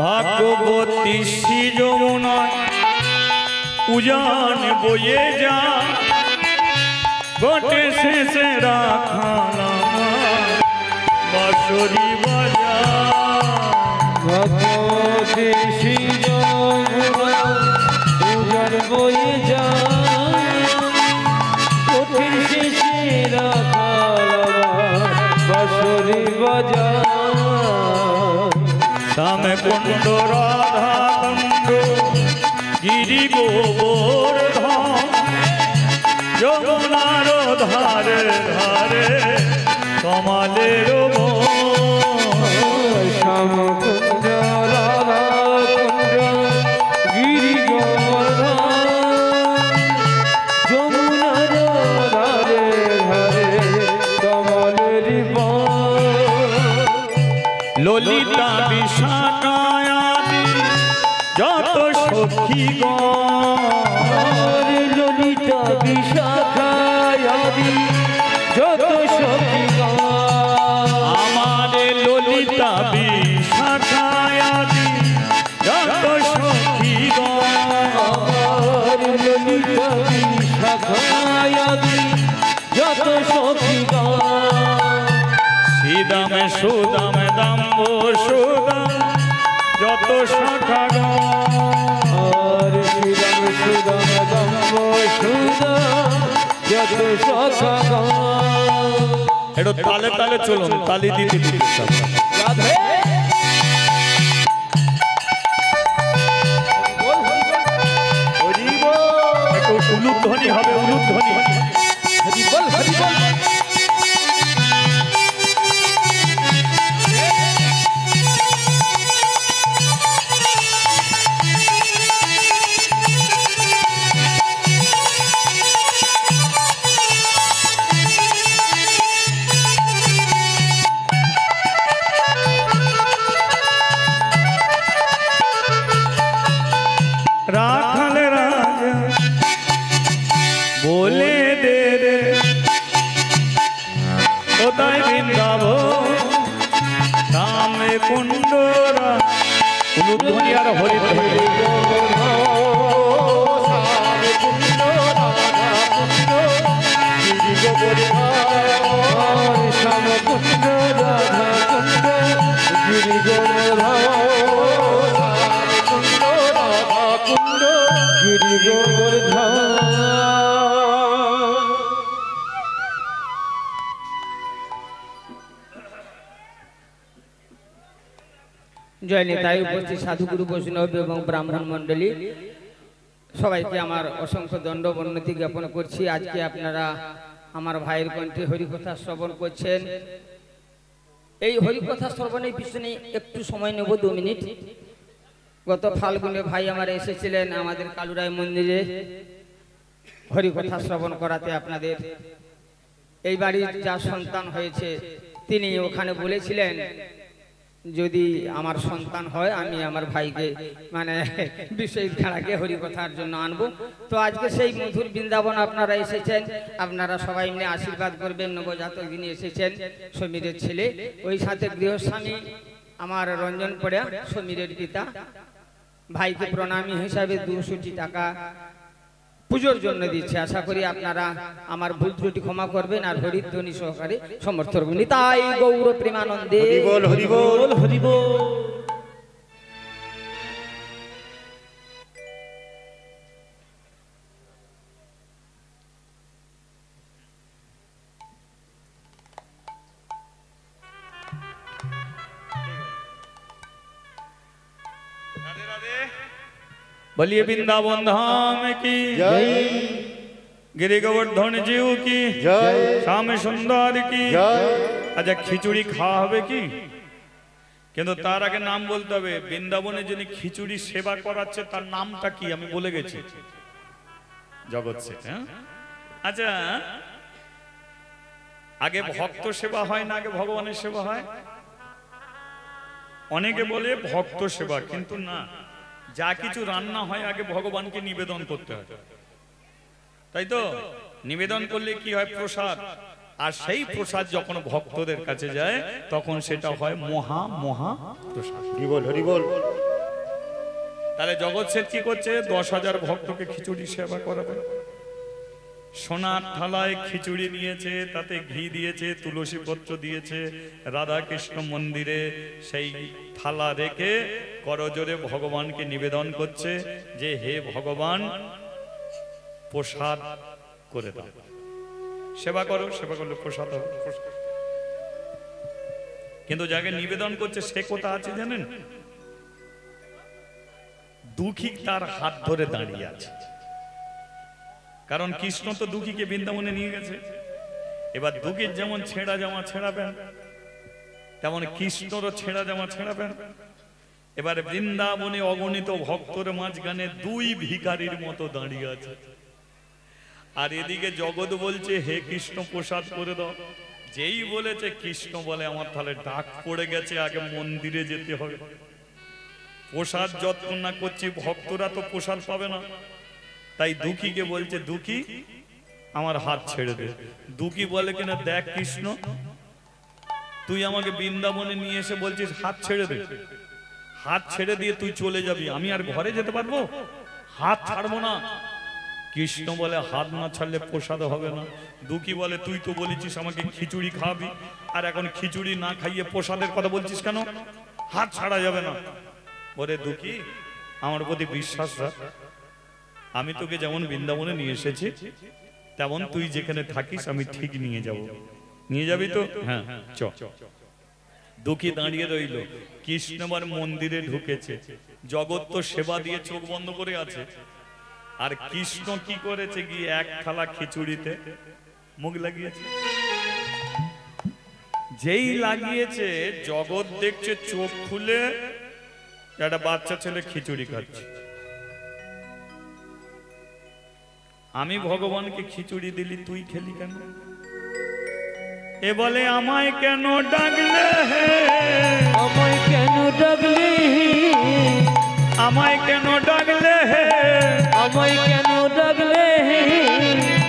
ভাগ্যবতী শ্রী যমুনা উজান বয়ে যা, গোটে শেষে রাখালাম বাঁশরি বাজা। ভগবতী শ্রী যমুনা উজান বয়ে যায়, কঠিন শেষে রাখালাম বাঁশরি বাজায়। শ্যাম কুণ্ড রাধা কুণ্ড গিরি গোবর্ধন, যমুনার ধারে ধারে কমলের বন। শ্যাম কুণ্ড রাধা কুণ্ড গিরি গোবর্ধন, যমুনার ধারে ধারে কমলের বন। ললিতা বিশাখায়াদি যত সখীগণ যত সখীগণ আমার ললিতা বিশাখায়াদি যত সখীগণ আমার ললিতা বিশাখায়াদি যত সখীগণ শ্রীদামে সুদামে দাম্ব সুদাম যত শাখাগণ আর শ্রীরাম সুদাম দম্ব সুদাম যত সখীগণ একটু তালে তালে চলুন, তালি দিতে দিতে সব। রাধে হরি বল একটু উলুধ্বনি হবে, উলুধ্বনি। হরি বল হরি বল রাখাল রাজা বলে দে রে কোথায় বৃন্দাবন সামনে কুণ্ডরা, উলুধ্বনি আর হরিধ্বনি। জয় নেতাই উপস্থিত সাধুগুরু বৈষ্ণব এবং ব্রাহ্মণ মণ্ডলী সবাইকে আমার অসংখ্য দণ্ড বন্নতি জ্ঞাপন করছি। আজকে আপনারা আমার ভাইয়ের কণ্ঠে হরিকথা শ্রবণ করছেন। এই হরিকথা শ্রবণের পিছনে একটু সময় নেব, 2 মিনিট। গত ফাল্গুনে ভাই আমার এসেছিলেন আমাদের কালুরায় মন্দিরে হরিকথা শ্রবণ করাতে আপনাদের। এই বাড়ির যা সন্তান হয়েছে তিনি ওখানে বলেছিলেন যদি আমার সন্তান হয় আমি আমার ভাইকে মানে বিশ্বজিৎ খাঁড়াকে হরিকথার জন্য আনবো। তো আজকে সেই মধুর বৃন্দাবন আপনারা এসেছেন, আপনারা সবাই মিলে আশীর্বাদ করবেন। নবজাতক যিনি এসেছেন সমীরের ছেলে, ওই সাথে গৃহস্বামী আমার রঞ্জন পড়া সমীরের পিতা, ভাইকে প্রণামী হিসাবে 200 টাকা পুজোর জন্য দিচ্ছে। আশা করি আপনারা আমার ভুল ত্রুটি ক্ষমা করবেন আর হরিধ্বনি সহকারে সমর্থন করবেন। নিতাই গৌর প্রেমানন্দে হরি বল হরি বল হরি বল। बोलिए वृंदावन धाम की জয় गिरि गोवर्धन जीव की জয় श्याम सुंदर की। জয় আচ্ছা খিচুড়ি খাওয়া হবে কি? কিন্তু তার আগে নাম বলতে হবে। বৃন্দাবনে যিনি খিচুড়ি সেবা করাচ্ছে তার নামটা কি আমি বলে গেছি, জগৎ শেঠ। আচ্ছা, আগে ভক্ত সেবা হয় না আগে ভগবানের সেবা হয়? অনেকে বলে ভক্ত সেবা, কিন্তু না, যা কিছু রান্না হয় আগে ভগবানকে নিবেদন করতে হয়, তাই তো? নিবেদন করলে কি হয়? প্রসাদ। আর সেই প্রসাদ যখন ভক্তদের কাছে যায় তখন সেটা হয় মহা মহা প্রসাদ। হরি বল হরি বল তাহলে জগৎ শেঠ কি করছে? 10,000 ভক্তকে খিচুড়ি সেবা করাবে। সোনার থালায় খিচুড়ি নিয়েছে, তাতে ঘি দিয়েছে, তুলসী পত্র দিয়েছে, রাধা কৃষ্ণ মন্দিরে সেই থালা রেখে করজোরে ভগবানকে নিবেদন করছে যে হে ভগবান প্রসাদ করে দাও, সেবা করো, সেবা করলে প্রসাদ হবে। কিন্তু যাকে নিবেদন করছে সে কোথা আছে জানেন? দুঃখী তার হাত ধরে দাঁড়িয়ে আছে। কারণ কৃষ্ণ তো দুঃখীকে বৃন্দাবনে নিয়ে গেছে। এবার দুঃখীর যেমন ছেঁড়া জামা ছেঁড়াবেন, তেমন কৃষ্ণরও ছেঁড়া জামা ছেঁড়াবেন। এবার বৃন্দাবনে অগণিত ভক্তর মাঝখানে 2 ভিখারির মতো দাঁড়িয়ে আছে। আর এদিকে জগৎ বলছে হে কৃষ্ণ প্রসাদ করে দাও। যেই বলেছে কৃষ্ণ বলে আমার তাহলে ডাক পড়ে গেছে, আগে মন্দিরে যেতে হবে। প্রসাদ যত্ন না করছি ভক্তরা তো প্রসাদ পাবে না। তাই দুঃখীকে বলছে দুঃখী আমার হাত ছেড়ে দে। দুঃখী বলে কিনা, দেখ কৃষ্ণ, তুই আমাকে বৃন্দাবনে নিয়ে এসে বলছিস হাত ছেড়ে দে, হাত ছেড়ে দিয়ে তুই চলে যাবি, আমি আর ঘরে যেতে পারবো? হাত ছাড়বো না। কৃষ্ণ বলে, হাত না ছাড়লে প্রসাদ হবে না। দুঃখী বলে, তুই তো বলেছিস আমাকে খিচুড়ি খাওয়াবি, আর এখন খিচুড়ি না খাইয়ে প্রসাদের কথা বলছিস কেন? হাত ছাড়া যাবে না। বলে, দুঃখী আমার প্রতি বিশ্বাস রাখ, আমি তোকে যেমন বৃন্দাবনে নিয়ে এসেছি তেমন তুই যেখানে থাকিস আমি ঠিক নিয়ে যাব। নিয়ে যাবি তো? হ্যাঁ চ। দুঃখী দাঁড়িয়ে রইল। কৃষ্ণ আবার মন্দিরে ঢুকেছে, জগৎ তো সেবা দিয়ে চোখ বন্ধ করে আছে, আর কৃষ্ণ কি করেছে, গিয়ে এক থালা খিচুড়িতে মুখ লাগিয়েছে। যেই লাগিয়েছে জগৎ দেখছে, চোখ খুলে একটা বাচ্চা ছেলে খিচুড়ি খাচ্ছে। আমি ভগবানকে খিচুড়ি দিলি, তুই খেলি কেন? এ বলে, আমায় কেন ডাকলে, আমায় কেন ডাকলে, আমায় কেন ডাকলে, আমায় কেন ডাকলে,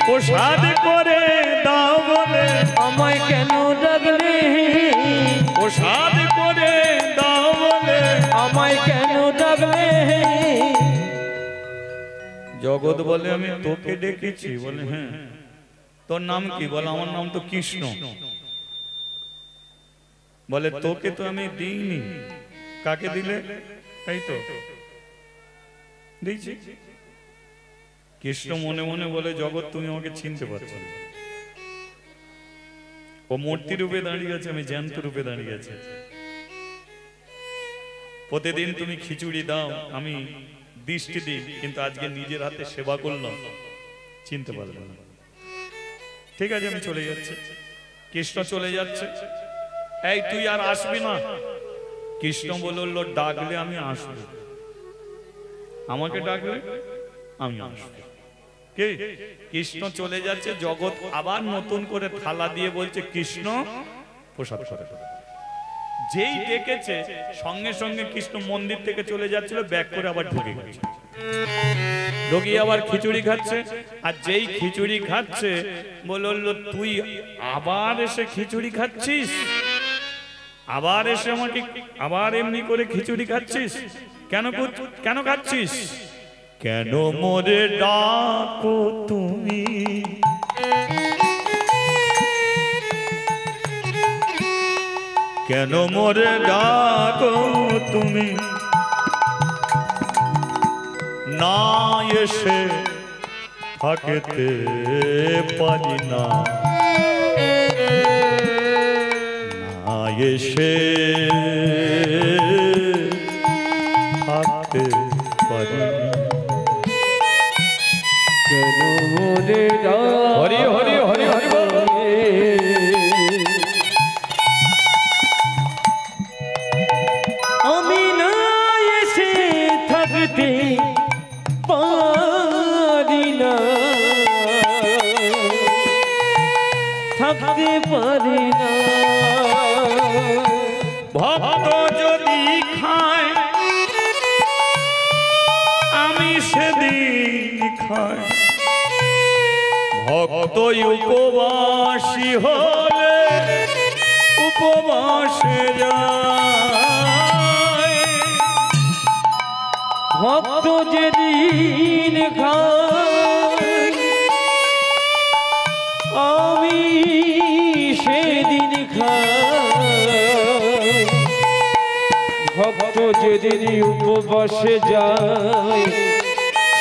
প্রসাদ করে দাও বলে, আমায় কেন ডাকলে, প্রসাদ করে দাও বলে, আমায় কেন ডাকলে। জগৎ বলে, আমি তোকে ডেকেছি। বলে, হ্যাঁ। তোর নাম কি? বলে, আমার নাম তো কৃষ্ণ। বলে, তোকে তো আমি দিইনি, কাকে দিলে? তাই তো দিয়েছি। কৃষ্ণ মনে মনে বলে, জগৎ তুমি আমাকে চিনতে পারছো না। ও মূর্তি রূপে দাঁড়িয়ে আছে, আমি জ্যান্ত রূপে দাঁড়িয়ে আছি। প্রতিদিন তুমি খিচুড়ি দাও, আমি দৃষ্টি দিই, কিন্তু আজকে নিজের হাতে সেবা করলাম, চিনতে পারলাম না। ঠিক আছে, আমি চলে যাচ্ছি। কৃষ্ণ চলে যাচ্ছে। এই তুই আর আসবি না? কৃষ্ণ বলল, ডাকলে আমি আসবো, আমাকে ডাকলে আমি আসবো। কে? কৃষ্ণ চলে যাচ্ছে। জগৎ আবার নতুন করে থালা দিয়ে বলছে, কৃষ্ণ প্রসাদ করে। যেই ডেকেছে সঙ্গে সঙ্গে কৃষ্ণ মন্দির থেকে চলে যাচ্ছিল, ব্যাক করে আবার ঢুকে গেছে। ঢুকি আবার খিচুড়ি খাচ্ছে। আর যেই খিচুড়ি খাচ্ছে বলল, তুই আবার এসে খিচুড়ি খাচ্ছিস, আবার এসে আমাকে আবার এমনি করে খিচুড়ি খাচ্ছিস কেন? কেন খাচ্ছিস? কেন মোরে ডাকো তুমি, কেন মোরে ডাকো তুমি, না এসে থাকতে পারি না, না এসে থাকতে পারি না। কেন মোরে হরি হরি হরি হরি বল। আমি না এসে থাকতে পারি না, থাকতে পারি না। ভক্ত যদি খায় আমি সেদিন খাই, ভক্ত উপবাসী হলে উপবাসে যায়। ভক্ত যেদিন খায় আমি সেদিন খাই, ভক্ত যেদিন উপবাসে যায়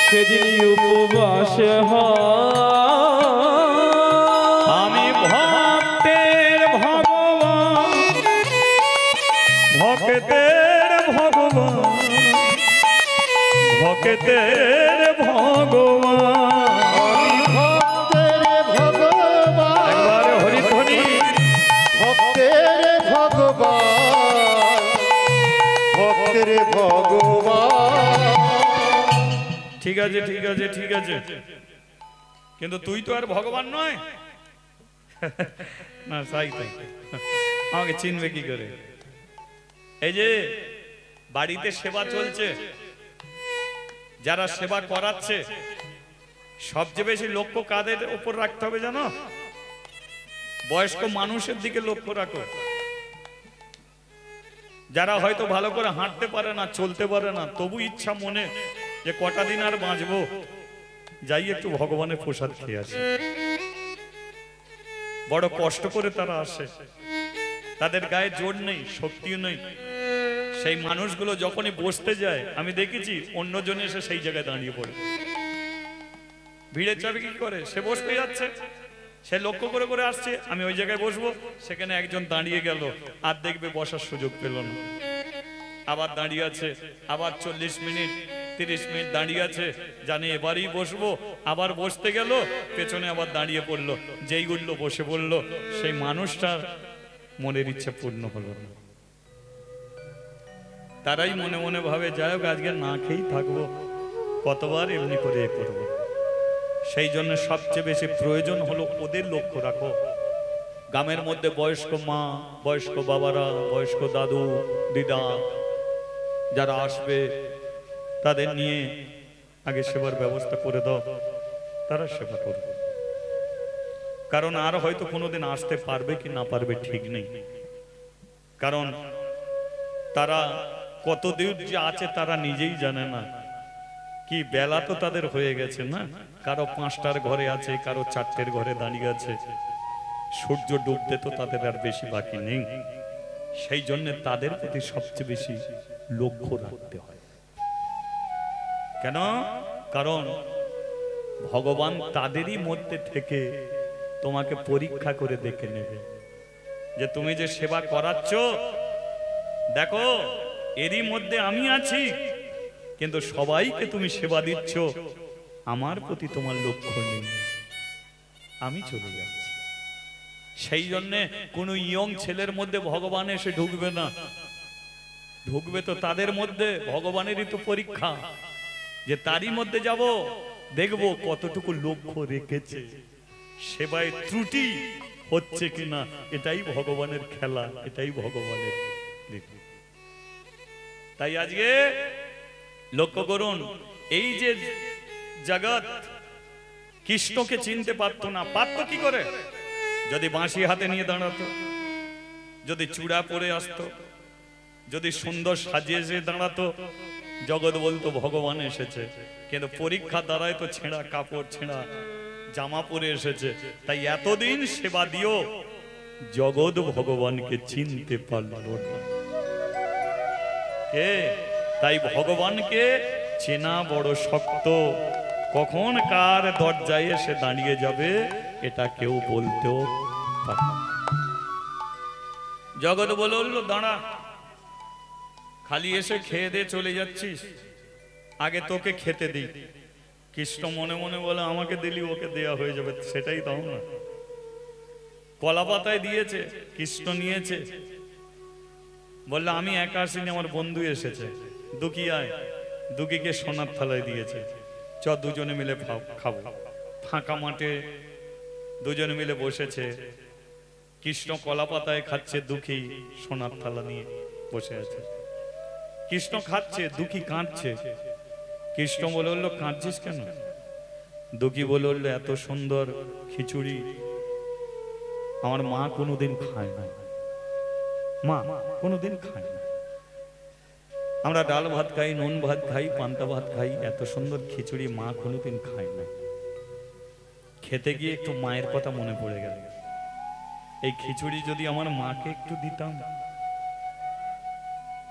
সেদিন উপবাসে হয়। আমি ভক্তের ভগবান, ভক্তের ভগবান, ভক্তের ভগবান, ভক্তের ভগবান, একবারে হরি ধ্বনি। ভক্তের ভগবান, ভক্তের ভগবান। ঠিক আছে ঠিক আছে ঠিক আছে, কিন্তু তুই তো আর ভগবান নয়। না তাই তাই, আমাকে চিনবে কি করে? এই যে বাড়িতে সেবা চলছে, যারা সেবা করাচ্ছে সবচেয়ে বেশি লক্ষ্য কাদের উপর রাখতে হবে জানো? বয়স্ক মানুষের দিকে লক্ষ্য রাখো, যারা হয়তো ভালো করে হাঁটতে পারে না, চলতে পারে না, তবু ইচ্ছা মনে যে কটা দিন আর বাঁচবো, যাই একটু ভগবানের প্রসাদ খেয়ে আসে। বড় কষ্ট করে তারা আসে, তাদের গায়ে জোর নেই, শক্তিও নেই। সেই মানুষগুলো যখনই বসতে যায়, আমি দেখেছি অন্যজন এসে সেই জায়গায় দাঁড়িয়ে পড়ে। ভিড়ের চাপে কি করে, সে বসতে যাচ্ছে, সে লক্ষ্য করে করে আসছে আমি ওই জায়গায় বসবো, সেখানে একজন দাঁড়িয়ে গেল, আর দেখবে বসার সুযোগ পেল না, আবার দাঁড়িয়ে আছে, আবার 40 মিনিট 30 মিনিট দাঁড়িয়ে আছে, জানে এবারই বসবো, আবার বসতে গেল, পেছনে আবার দাঁড়িয়ে পড়লো, যেই উঠলো বসে পড়লো, সেই মানুষটার মনের ইচ্ছে পূর্ণ হলো না। তারাই মনে মনে ভাবে যাই হোক আজকে না খেয়েই থাকবো, কতবার এমনি করে এ করবো। সেই জন্য সবচেয়ে বেশি প্রয়োজন হলো ওদের লক্ষ্য রাখো। গ্রামের মধ্যে বয়স্ক মা, বয়স্ক বাবারা, বয়স্ক দাদু দিদা যারা আসবে, তাদের নিয়ে আগে সেবার ব্যবস্থা করে দাও, তারা সেবা করবে। কারণ আর হয়তো কোনোদিন আসতে পারবে কি না পারবে ঠিক নেই, কারণ তারা কতদূর যে আছে তারা নিজেই জানে না। কি বেলা তো তাদের হয়ে গেছে না, কারো 5টার ঘরে আছে, কারো 4টের ঘরে দাঁড়িয়ে আছে, সূর্য ডুবতে তো তাদের আর বেশি বাকি নেই। সেই জন্য তাদের প্রতি সবচেয়ে বেশি লক্ষ্য রাখতে হয়। কেন? কারণ ভগবান তাদেরই মধ্যে থেকে তোমাকে পরীক্ষা করে দেখে নেবে যে তুমি যে সেবা করাচ্ছ, দেখো এরই মধ্যে আমি আছি, কিন্তু সবাইকে তুমি সেবা দিচ্ছ, আমার প্রতি তোমার লক্ষ্য নেই, আমি চলে যাচ্ছি। সেই জন্যে কোন ইয়ং ছেলের মধ্যে ভগবান এসে ঢুকবে না, ঢুকবে তো তাদের মধ্যে, ভগবানেরই তো পরীক্ষা, যে তারই মধ্যে যাব, দেখব কতটুকু লক্ষ্য রেখেছে, সেবায় ত্রুটি হচ্ছে কিনা। এটাই ভগবানের খেলা, এটাই ভগবানের লীলা। তাই আজকে লক্ষ্য করুন, এই যে জগৎ কৃষ্ণকে চিনতে পারত না, পারত কি করে? যদি বাঁশি হাতে নিয়ে দাঁড়াতো, যদি চূড়া পরে আসতো, যদি সুন্দর সাজিয়ে এসে দাঁড়াতো, জগৎ বলতো ভগবান এসেছে। কিন্তু পরীক্ষা দ্বারাই তো ছেঁড়া কাপড়, ছেঁড়া জামা পরে এসেছে। তাই এতদিন সেবা দিও, জগৎ ভগবানকে চিনতে পারল না। কে? তাই ভগবানকে চেনা বড় শক্ত, কখন কার দরজায় এসে দাঁড়িয়ে যাবে এটা কেউ বলতেও পারে না। জগৎ বলল দাঁড়া, খালি এসে খেয়ে দিয়ে চলে যাচ্ছিস, আগে তোকে খেতে দিই। কৃষ্ণ মনে মনে বলে আমাকে দিলি ওকে দেয়া হয়ে যাবে, সেটাই দাও না। কলা পাতায় দিয়েছে, কৃষ্ণ নিয়েছে, বললো আমি একা আসিনি, আমার বন্ধু এসেছে, দুঃখী আয়। দুঃখীকে সোনার থালায় দিয়েছে, চ দুজনে মিলে খাবো। ফাঁকা মাঠে দুজনে মিলে বসেছে, কৃষ্ণ কলা পাতায় খাচ্ছে, দুঃখী সোনার থালা নিয়ে বসে আছে। কৃষ্ণ খাচ্ছে, দুঃখী কাঁদছে। কৃষ্ণ বলে বললো কাঁদছিস কেন? দুঃখী বলে বললো এত সুন্দর খিচুড়ি আমার মা কোনোদিন খায় না, মা কোনোদিন খায় না। আমরা ডাল ভাত খাই, নুন ভাত খাই, পান্তা ভাত খাই, এত সুন্দর খিচুড়ি মা কোনোদিন খায় না। খেতে গিয়ে একটু মায়ের কথা মনে পড়ে গেল, এই খিচুড়ি যদি আমার মাকে একটু দিতাম।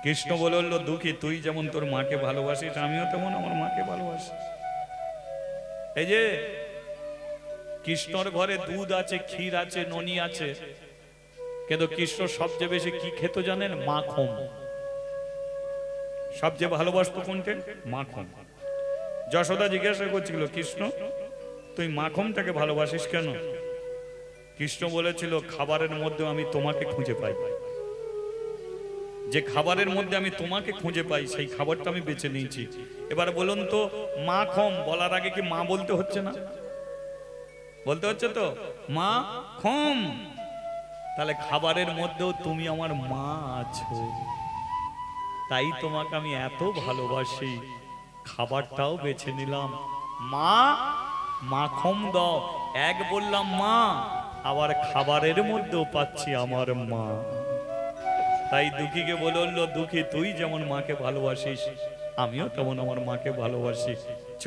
কৃষ্ণ বলে বললো দুঃখী তুই যেমন তোর মাকে ভালোবাসিস, আমিও তেমন আমার মাকে ভালোবাসি। এই যে কৃষ্ণর ঘরে দুধ আছে, ক্ষীর আছে, ননি আছে, কিন্তু কৃষ্ণ সবচেয়ে বেশি কি খেতে জানেন? মাখন। সবচেয়ে ভালোবাসতো কোনটা? মাখন। যশোদা জিজ্ঞাসা করছিল কৃষ্ণ তুই মাখনটাকে ভালোবাসিস কেন? কৃষ্ণ বলেছিল খাবারের মধ্যে আমি তোমাকে খুঁজে পাই, যে খাবারের মধ্যে আমি তোমাকে খুঁজে পাই সেই খাবারটা আমি বেছে নিয়েছি। এবার বলুন তো মাখন বলার আগে কি মা বলতে হচ্ছে না? বলতে হচ্ছে তো মা খম। তাহলে খাবারের মধ্যেও তুমি আমার মা আছো, তাই তোমাকে আমি এত ভালোবাসি, খাবারটাও বেছে নিলাম। মা মাখন দাও। এক বললাম মা, আবার খাবারের মধ্যেও পাচ্ছি আমার মা। তাই দুঃখীকে বলল, দুঃখী তুই যেমন মাকে ভালোবাসিস, আমিও তেমন আমার মাকে ভালোবাসি। চ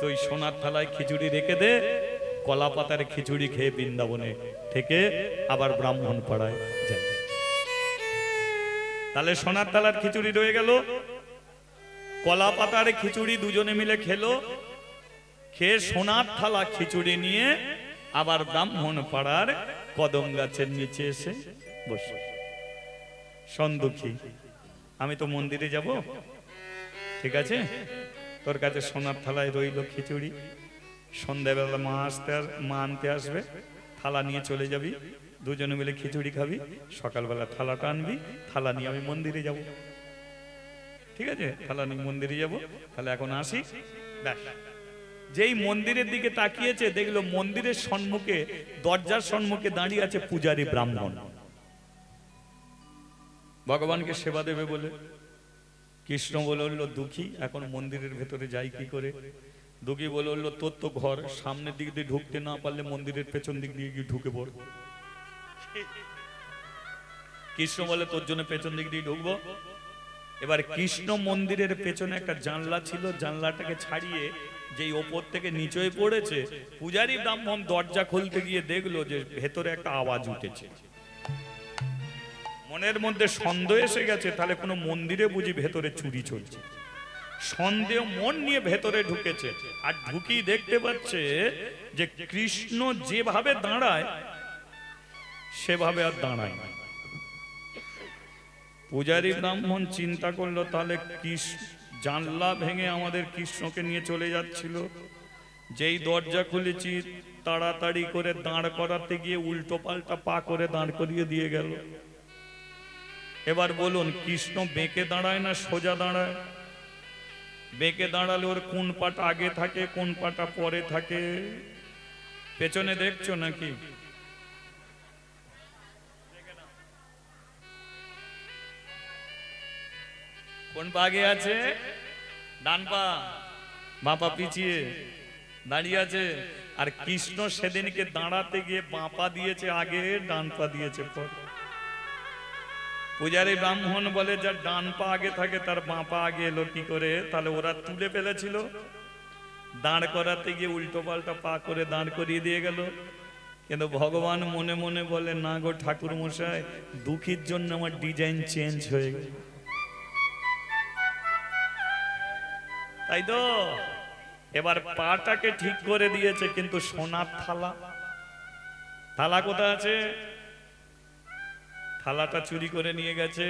তুই সোনার থালায় খিচুড়ি রেখে দে, কলা পাতার খিচুড়ি খেয়ে বৃন্দাবনে থেকে আবার ব্রাহ্মণ পাড়ায় যাই। তাহলে সোনার থালার খিচুড়ি রয়ে গেল, কলা পাতার খিচুড়ি দুজনে মিলে খেলো, খেয়ে সোনার থালা খিচুড়ি নিয়ে আবার ব্রাহ্মণ পাড়ার কদম গাছের নিচে এসে বসে। শোন দুঃখী, আমি তো মন্দিরে যাব, ঠিক আছে, তোর কাছে সোনার থালায় রইল খিচুড়ি। সন্ধ্যাবেলা মা আনতে আসবে, থালা নিয়ে চলে যাবি, দুজনে মিলে খিচুড়ি খাবি, সকালবেলা থালাটা আনবি, থালা নিয়ে আমি মন্দিরে যাব, ঠিক আছে, থালা নিয়ে মন্দিরে যাব। তাহলে এখন আসি। ব্যাস, যেই মন্দিরের দিকে তাকিয়েছে দেখলো মন্দিরের সম্মুখে, দরজার সম্মুখে দাঁড়িয়ে আছে পূজারী ব্রাহ্মণ, ভগবানকে সেবা দেবে বলে। কৃষ্ণ বলল, দুঃখী এখন মন্দিরের ভেতরে যাই কি করে? দুঃখী বলল, তোর তো ঘর, সামনের দিক দিয়ে ঢুকতে না পারলে মন্দিরের পেছন দিক দিয়ে গিয়ে ঢুকে পড়। কৃষ্ণ বলে, তোর জন্য পেছন দিক দিয়ে ঢুকবো। এবার কৃষ্ণ মন্দিরের পেছনে একটা জানলা ছিল, জানলাটাকে ছাড়িয়ে যেই ওপর থেকে নিচে পড়েছে, পূজারী ব্রাহ্মণ দরজা খুলতে গিয়ে দেখলো যে ভেতরে একটা আওয়াজ উঠেছে। মনের মধ্যে সন্দেহ এসে গেছে, তাহলে কোনো মন্দিরে বুঝি ভেতরে চুরি চলছে। সন্দেহ মন নিয়ে ভেতরে ঢুকেছে, আর ঢুকি দেখতে পাচ্ছে যে কৃষ্ণ যেভাবে দাঁড়ায় সেভাবে আর দাঁড়ায় না। পূজারী ব্রাহ্মণ চিন্তা করলো, তাহলে জানলা ভেঙে আমাদের কৃষ্ণকে নিয়ে চলে যাচ্ছিল, যেই দরজা খুলেছি তাড়াতাড়ি করে দাঁড় করাতে গিয়ে উল্টো পাল্টা পা করে দাঁড় করিয়ে দিয়ে গেল। এবার বলুন, কৃষ্ণ বেঁকে দাঁড়ায় না সোজা দাঁড়ায়? বেঁকে দাঁড়ালে ওর কোন পাটা আগে থাকে, কোন পাটা পরে থাকে? পেছনে দেখছো নাকি? কোন পা আগে আছে? ডান পা, বাঁ পা পিছিয়ে দাঁড়িয়ে আছে। আর কৃষ্ণ সেদিনকে দাঁড়াতে গিয়ে বাঁ পা দিয়েছে আগে, ডান পা দিয়েছে পরে। পূজারী ব্রাহ্মণ বলে, যার ডান পা আগে থাকে তার বাঁ পা আগে এলো কি করে? তাহলে ওরা তুলে ফেলেছিল, দাঁড় করাতে গিয়ে উল্টো পাল্টা পা করে দাঁড় করিয়ে দিয়ে গেল। কিন্তু ভগবান মনে মনে বলে, না গো ঠাকুর মশাই, দুঃখীর জন্য আমার ডিজাইন চেঞ্জ হয়ে গেল। তাই তো এবার পাটাকে ঠিক করে দিয়েছে, কিন্তু সোনার থালা, থালা কোথায় আছে? থালাটা চুরি করে নিয়ে গেছে।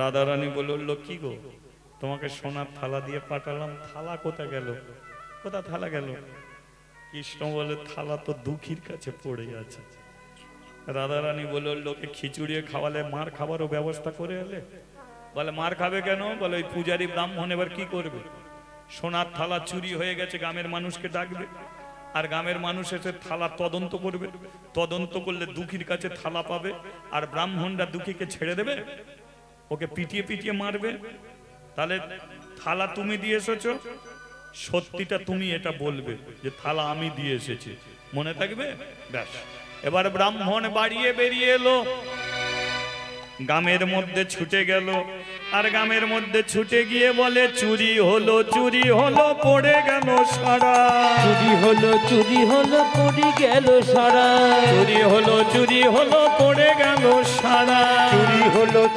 রাধারানী বলল, কি গো, তোমাকে সোনার থালা দিয়ে পাঠালাম, থালা কোথা গেল? কোথা থালা গেল? কৃষ্ণ বলে, থালা তো দুঃখীর কাছে পড়ে আছে। রাধারানী বলল, লোকে খিচুড়ি খাওয়ালে মার খাবারও ব্যবস্থা করে এলে? বলে, মার খাবে কেন? বলে, ওই পূজারী ব্রাহ্মণ এবার কি করবে? সোনার থালা চুরি হয়ে গেছে, গ্রামের মানুষকে ডাকবে, আর গ্রামের মানুষ এসে থালা তদন্ত করবে। তদন্ত করলে দুঃখীর কাছে থালা পাবে, আর ব্রাহ্মণরা দুঃখীকে ছেড়ে দেবে, ওকে পিটিয়ে পিটিয়ে মারবে। তাহলে থালা তুমি দিয়ে এসেছো, সত্যিটা তুমি এটা বলবে যে থালা আমি দিয়ে এসেছি, মনে থাকবে? ব্যাস, এবার ব্রাহ্মণ বাড়িয়ে বেরিয়ে এলো, গ্রামের মধ্যে ছুটে গেল। আর গ্রামের মধ্যে ছুটে গিয়ে বলে, চুরি হলো পড়ে গেল সারা, চুরি হলো পড়ে গেল সারা, চুরি হলো পড়ে গেল সারা,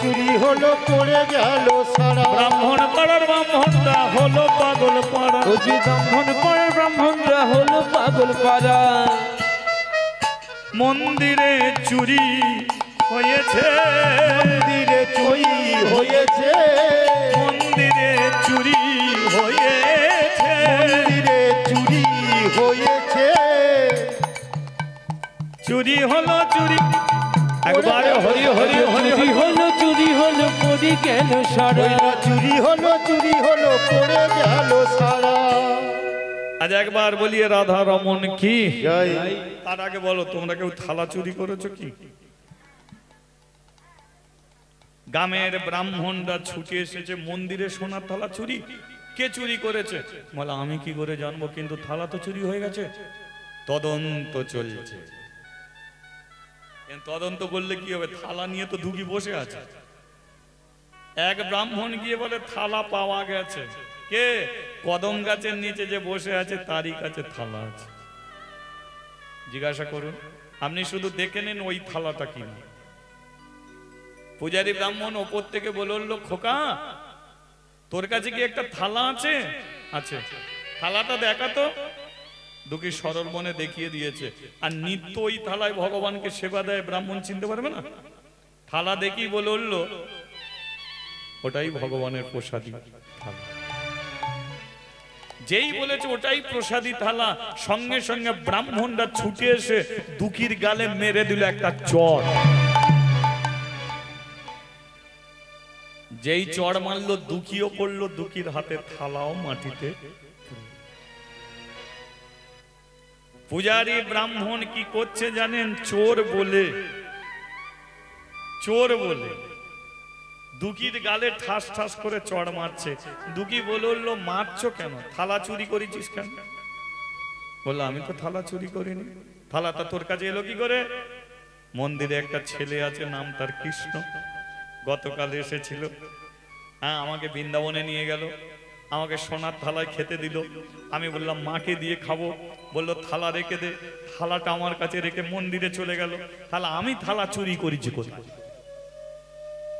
চুরি হলো পড়ে গেল সারা। ব্রাহ্মণ পাড়ার ব্রাহ্মণরা হলো পাগল পাড়া, ও যে ব্রাহ্মণ পাড়ার ব্রাহ্মণরা হলো পাগল পাড়া। মন্দিরে চুরি হয়েছে, মন্দিরে চুরি হয়েছে, মন্দিরে চুরি হয়েছে, মন্দিরে চুরি হয়েছে। চুরি হলো একবারে হরি হরি হরি চুরি হলো পড়ে গেল সারা, চুরি হলো পড়ে গেল সারা। আজ একবার বলিয়ে রাধা রমন কি জয়। তার আগে বলো, তোমরা কেউ থালা চুরি করেছো কি? গ্রামের ব্রাহ্মণরা ছুটে এসেছে, মন্দিরে সোনার থালা চুরি। কে চুরি করেছে? বলে আমি কি করে জানবো, কিন্তু থালা তো চুরি হয়ে গেছে। তদন্ত চলছে। তদন্ত করলে কি হবে? থালা নিয়ে তো দুগি বসে আছে। এক ব্রাহ্মণ গিয়ে বলে থালা পাওয়া গেছে। কে? কদম গাছের নিচে যে বসে আছে তারই কাছে থালা আছে। জিজ্ঞাসা করুন, আপনি শুধু দেখে নেন ওই থালাটা কি। পূজারী ব্রাহ্মণ ওপর থেকে বলল, খোকা তোর কাছে কি একটা থালা আছে? আছে। থালাটা দেখাতো। দুঃখী সরল মনে দেখিয়ে দিয়েছে। আর নিত্য ওই থালায় ভগবানকে সেবা দেয়, ব্রাহ্মণ চিনতে পারবে না? থালা দেখি বলল, ওটাই ভগবানের প্রসাদী থালা। যেই বলেছে ওটাই প্রসাদী থালা, সঙ্গে সঙ্গে ব্রাহ্মণরা ছুটে এসে দুঃখীর গালে মেরে দিল একটা চড়। যেই চড় মারলো দুঃখীও পড়লো, দুঃখীর হাতে থালাও মাটিতে। পূজারী ব্রাহ্মণ কি করছে জানেন? চোর বলে দুঃখীর গালে ঠাস ঠাস করে চড় মারছে। দুঃখী বলল, মারছো কেন? থালা চুরি করেছিস কেন? বললো, আমি তো থালা চুরি করিনি। থালাটা তোর কাছে এলো কি করে? মন্দিরে একটা ছেলে আছে, নাম তার কৃষ্ণ। গতকাল এসেছিল, হ্যাঁ, আমাকে বৃন্দাবনে নিয়ে গেল, আমাকে সোনার থালায় খেতে দিল। আমি বললাম মাকে দিয়ে খাবো। বললো থালা রেখে দে। থালাটা আমার কাছে রেখে মন্দিরে চলে গেল। তাহলে আমি থালা চুরি করেছি কোথায়?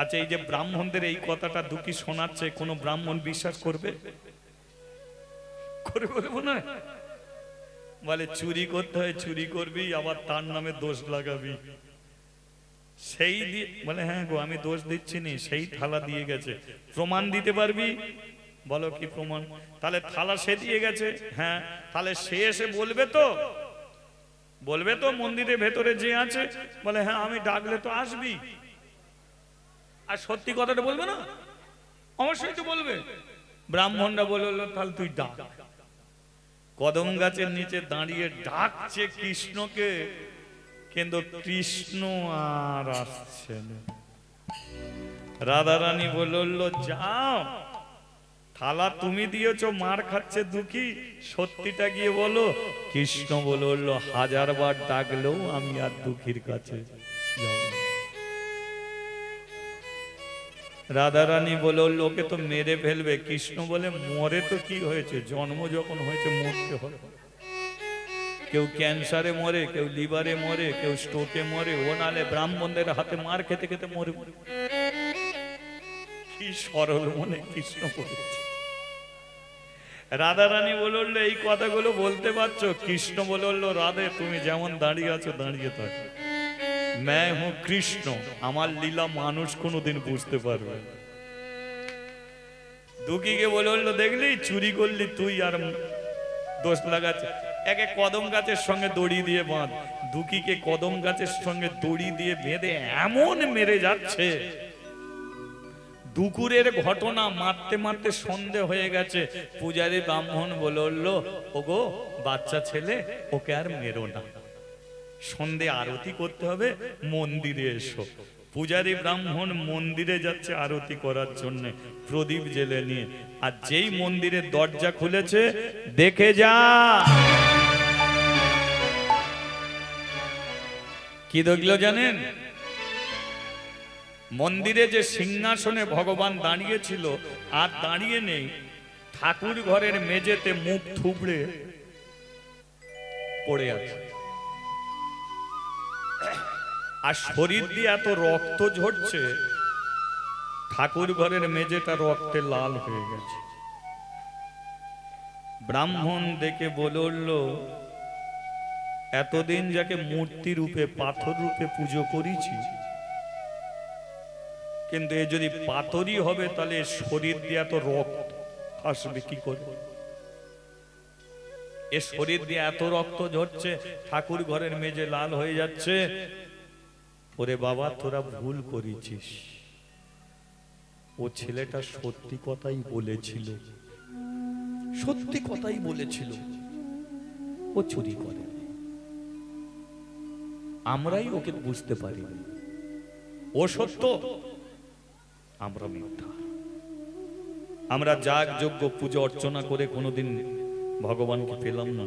আচ্ছা, এই যে ব্রাহ্মণদের এই কথাটা দুঃখী শোনাচ্ছে, কোন ব্রাহ্মণ বিশ্বাস করবে? করে বলবো না, বলে চুরি করতে হয়, চুরি করবি, আবার তার নামে দোষ লাগাবি। সেই দিয়ে বলে, হ্যাঁ গো আমি দোষ দিচ্ছি নি, সেই থালা দিয়ে গেছে। প্রমাণ দিতে পারবি? বলো কি প্রমাণ? তাহলে থালা সে দিয়ে গেছে। হ্যাঁ, তাহলে সে এসে বলবে তো মন্দিরের ভেতরে যে আছে? বলে হ্যাঁ, আমি ডাকলে তো আসবি। আর সত্যি কথাটা বলবে না? অবশ্যই তো বলবে। ব্রাহ্মণরা বলল, তাহলে তুই ডাক। কদম গাছের নিচে দাঁড়িয়ে ডাকছে কৃষ্ণকে, কিন্তু কৃষ্ণ আর আসছে না। রাধারানী বলল, যাও, থালা তুমি দিয়েছো, মার খাচ্ছে দুঃখী, সত্যিটা গিয়ে বলো। কৃষ্ণ বলল, 1000 বার ডাকলেও আমি আর দুঃখীর কাছে যাব না। রাধারানী বলল, ওকে তো মেরে ফেলবে। কৃষ্ণ বলে, মরে তো কি হয়েছে, জন্ম যখন হয়েছে মরতে হবে। কেউ ক্যান্সারে মরে, কেউ লিভারে মরে, কেউ স্ট্রোকে মরে, ও নালে ব্রাহ্মণদের হাতে মার খেতে খেতে মরে। কি সরল মনে কৃষ্ণ বলেছে। রাধারানী বলল, এই কথাগুলো বলতে পারছো? কৃষ্ণ বলল, রাধে তুমি যেমন দাঁড়িয়ে আছো দাঁড়িয়ে থাকো, मैं हूं কৃষ্ণ, আমার লীলা মানুষ কোনোদিন বুঝতে পারবে। দুঃখীকে বলল, দেখলি চুরি করলি তুই, আর দোষ লাগাচ্ছে। একে কদম গাছের সঙ্গে দড়ি দিয়ে বাঁধ। দুঃখীকে কদম গাছের সঙ্গে দড়ি দিয়ে বেঁধে এমন মেরে যাচ্ছে। দুপুরের ঘটনা, মারতে মারতে সন্ধে হয়ে গেছে। পূজারী ব্রাহ্মণ বলল, ওগো বাচ্চা ছেলে, ওকে আর মেরো না, সন্ধে আরতি করতে হবে, মন্দিরে এসো। পূজারী ব্রাহ্মণ মন্দিরে যাচ্ছে আরতি করার জন্য, প্রদীপ জেলে নিয়ে। আর যেই মন্দিরের দরজা খুলেছে, দেখে যা কি দেখলো জানেন? মন্দিরে যে সিংহাসনে ভগবান দাঁড়িয়েছিল আর দাঁড়িয়ে নেই, ঠাকুর ঘরের মেঝেতে মুখ থুবড়ে পড়ে আছে। আর শরীর দিয়ে এত রক্ত ঝরছে, ঠাকুর ঘরের মেঝেটা রক্তে লাল হয়ে গেছে। ব্রাহ্মণ দেখে বলল, এতদিন যাকে মূর্তি রূপে, পাথর রূপে পুজো করেছি, কিন্তু এ যদি পাথরই হবে, তাহলে শরীর দিয়ে এত রক্ত আসবে কি করে? এ শরীর দিয়ে এত রক্ত ঝরছে, ঠাকুর ঘরের মেঝে লাল হয়ে যাচ্ছে। ওরে বাবা, তোরা ভুল করেছিস। ও ছেলেটা সত্যি কথাই বলেছিল, সত্যি কথাই বলেছিল, ও চুরি করে। আমরাই ওকে বুঝতে পারি, ও সত্য, আমরা মিথ্যা। আমরা যাগ যজ্ঞ পুজো অর্চনা করে কোনোদিন ভগবানকে পেলাম না,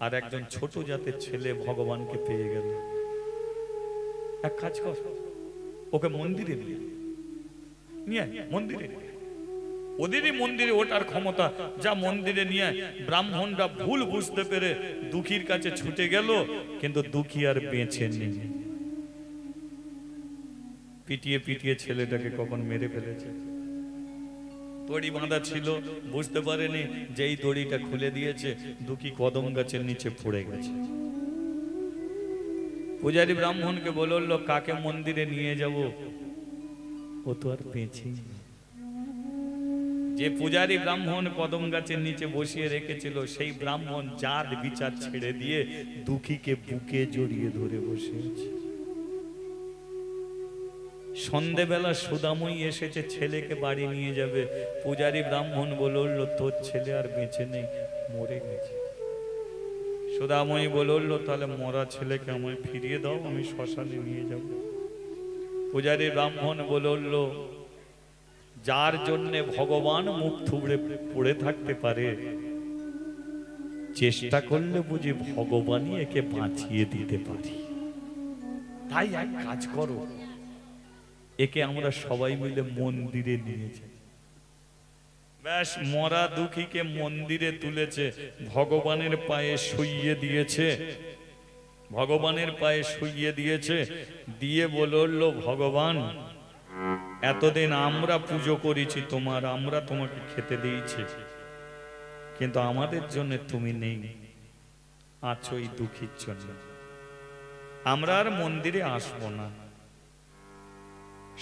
আর একজন ছোট জাতের ছেলে ভগবানকে পেয়ে গেল। এক কাজ কর, ওকে মন্দিরে নিয়ে মন্দিরে, ওদেরই মন্দিরে ওঠার ক্ষমতা, যা মন্দিরে নিয়ে। ব্রাহ্মণরা ভুল বুঝতে পেরে দুঃখীর কাছে ছুটে গেল, কিন্তু দুঃখী আর বেঁচে নেই। পিটিয়ে পিটিয়ে ছেলেটাকে কখন মেরে ফেলেছে। দড়ি বাঁধা ছিল, বুঝতে পারেনি যে এই দড়িটা খুলে দিয়েছে, দুঃখী কদম গাছের নিচে পড়ে গেছে। পূজারী ব্রাহ্মণকে বলল, কাকে মন্দিরে নিয়ে যাব? ও তো আর বেঁচে নেই। যে পূজারী ব্রাহ্মণ কদম গাছের নিচে বসিয়ে রেখেছিল, সেই ব্রাহ্মণ জাত বিচার ছেড়ে দিয়ে দুঃখীকে বুকে জড়িয়ে ধরে বসে আছে। সন্ধেবেলা সুদাময়ী এসেছে, ছেলেকে বাড়ি নিয়ে যাবে। পূজারী ব্রাহ্মণ বলল, তোর ছেলে আর বেঁচে নেই, মরে গেছে। সুদাময়ী বলল, তাহলে মরা ছেলেকে আমায় ফিরিয়ে দাও, আমি শ্মশানে নিয়ে যাব। পূজারী ব্রাহ্মণ বলল, যার জন্য ভগবান মুখ থুবড়ে পড়ে থাকতে পারে, চেষ্টা করলে বুঝি ভগবানই একে বাঁচিয়ে দিতে পারি। তাই এক কাজ করো, একে আমরা সবাই মিলে মন্দিরে নিয়ে যাই। ব্যাস, মরা দুঃখীকে মন্দিরে তুলেছে, ভগবানের পায়ে শুইয়ে দিয়েছে। ভগবানের পায়ে শুইয়ে দিয়েছে, দিয়ে বলল, ভগবান, এতদিন আমরা পুজো করেছি তোমার, আমরা তোমাকে খেতে দিয়েছি, কিন্তু আমাদের জন্য তুমি নেই, আছো এই দুঃখীর জন্য। আমরা আর মন্দিরে আসবো না।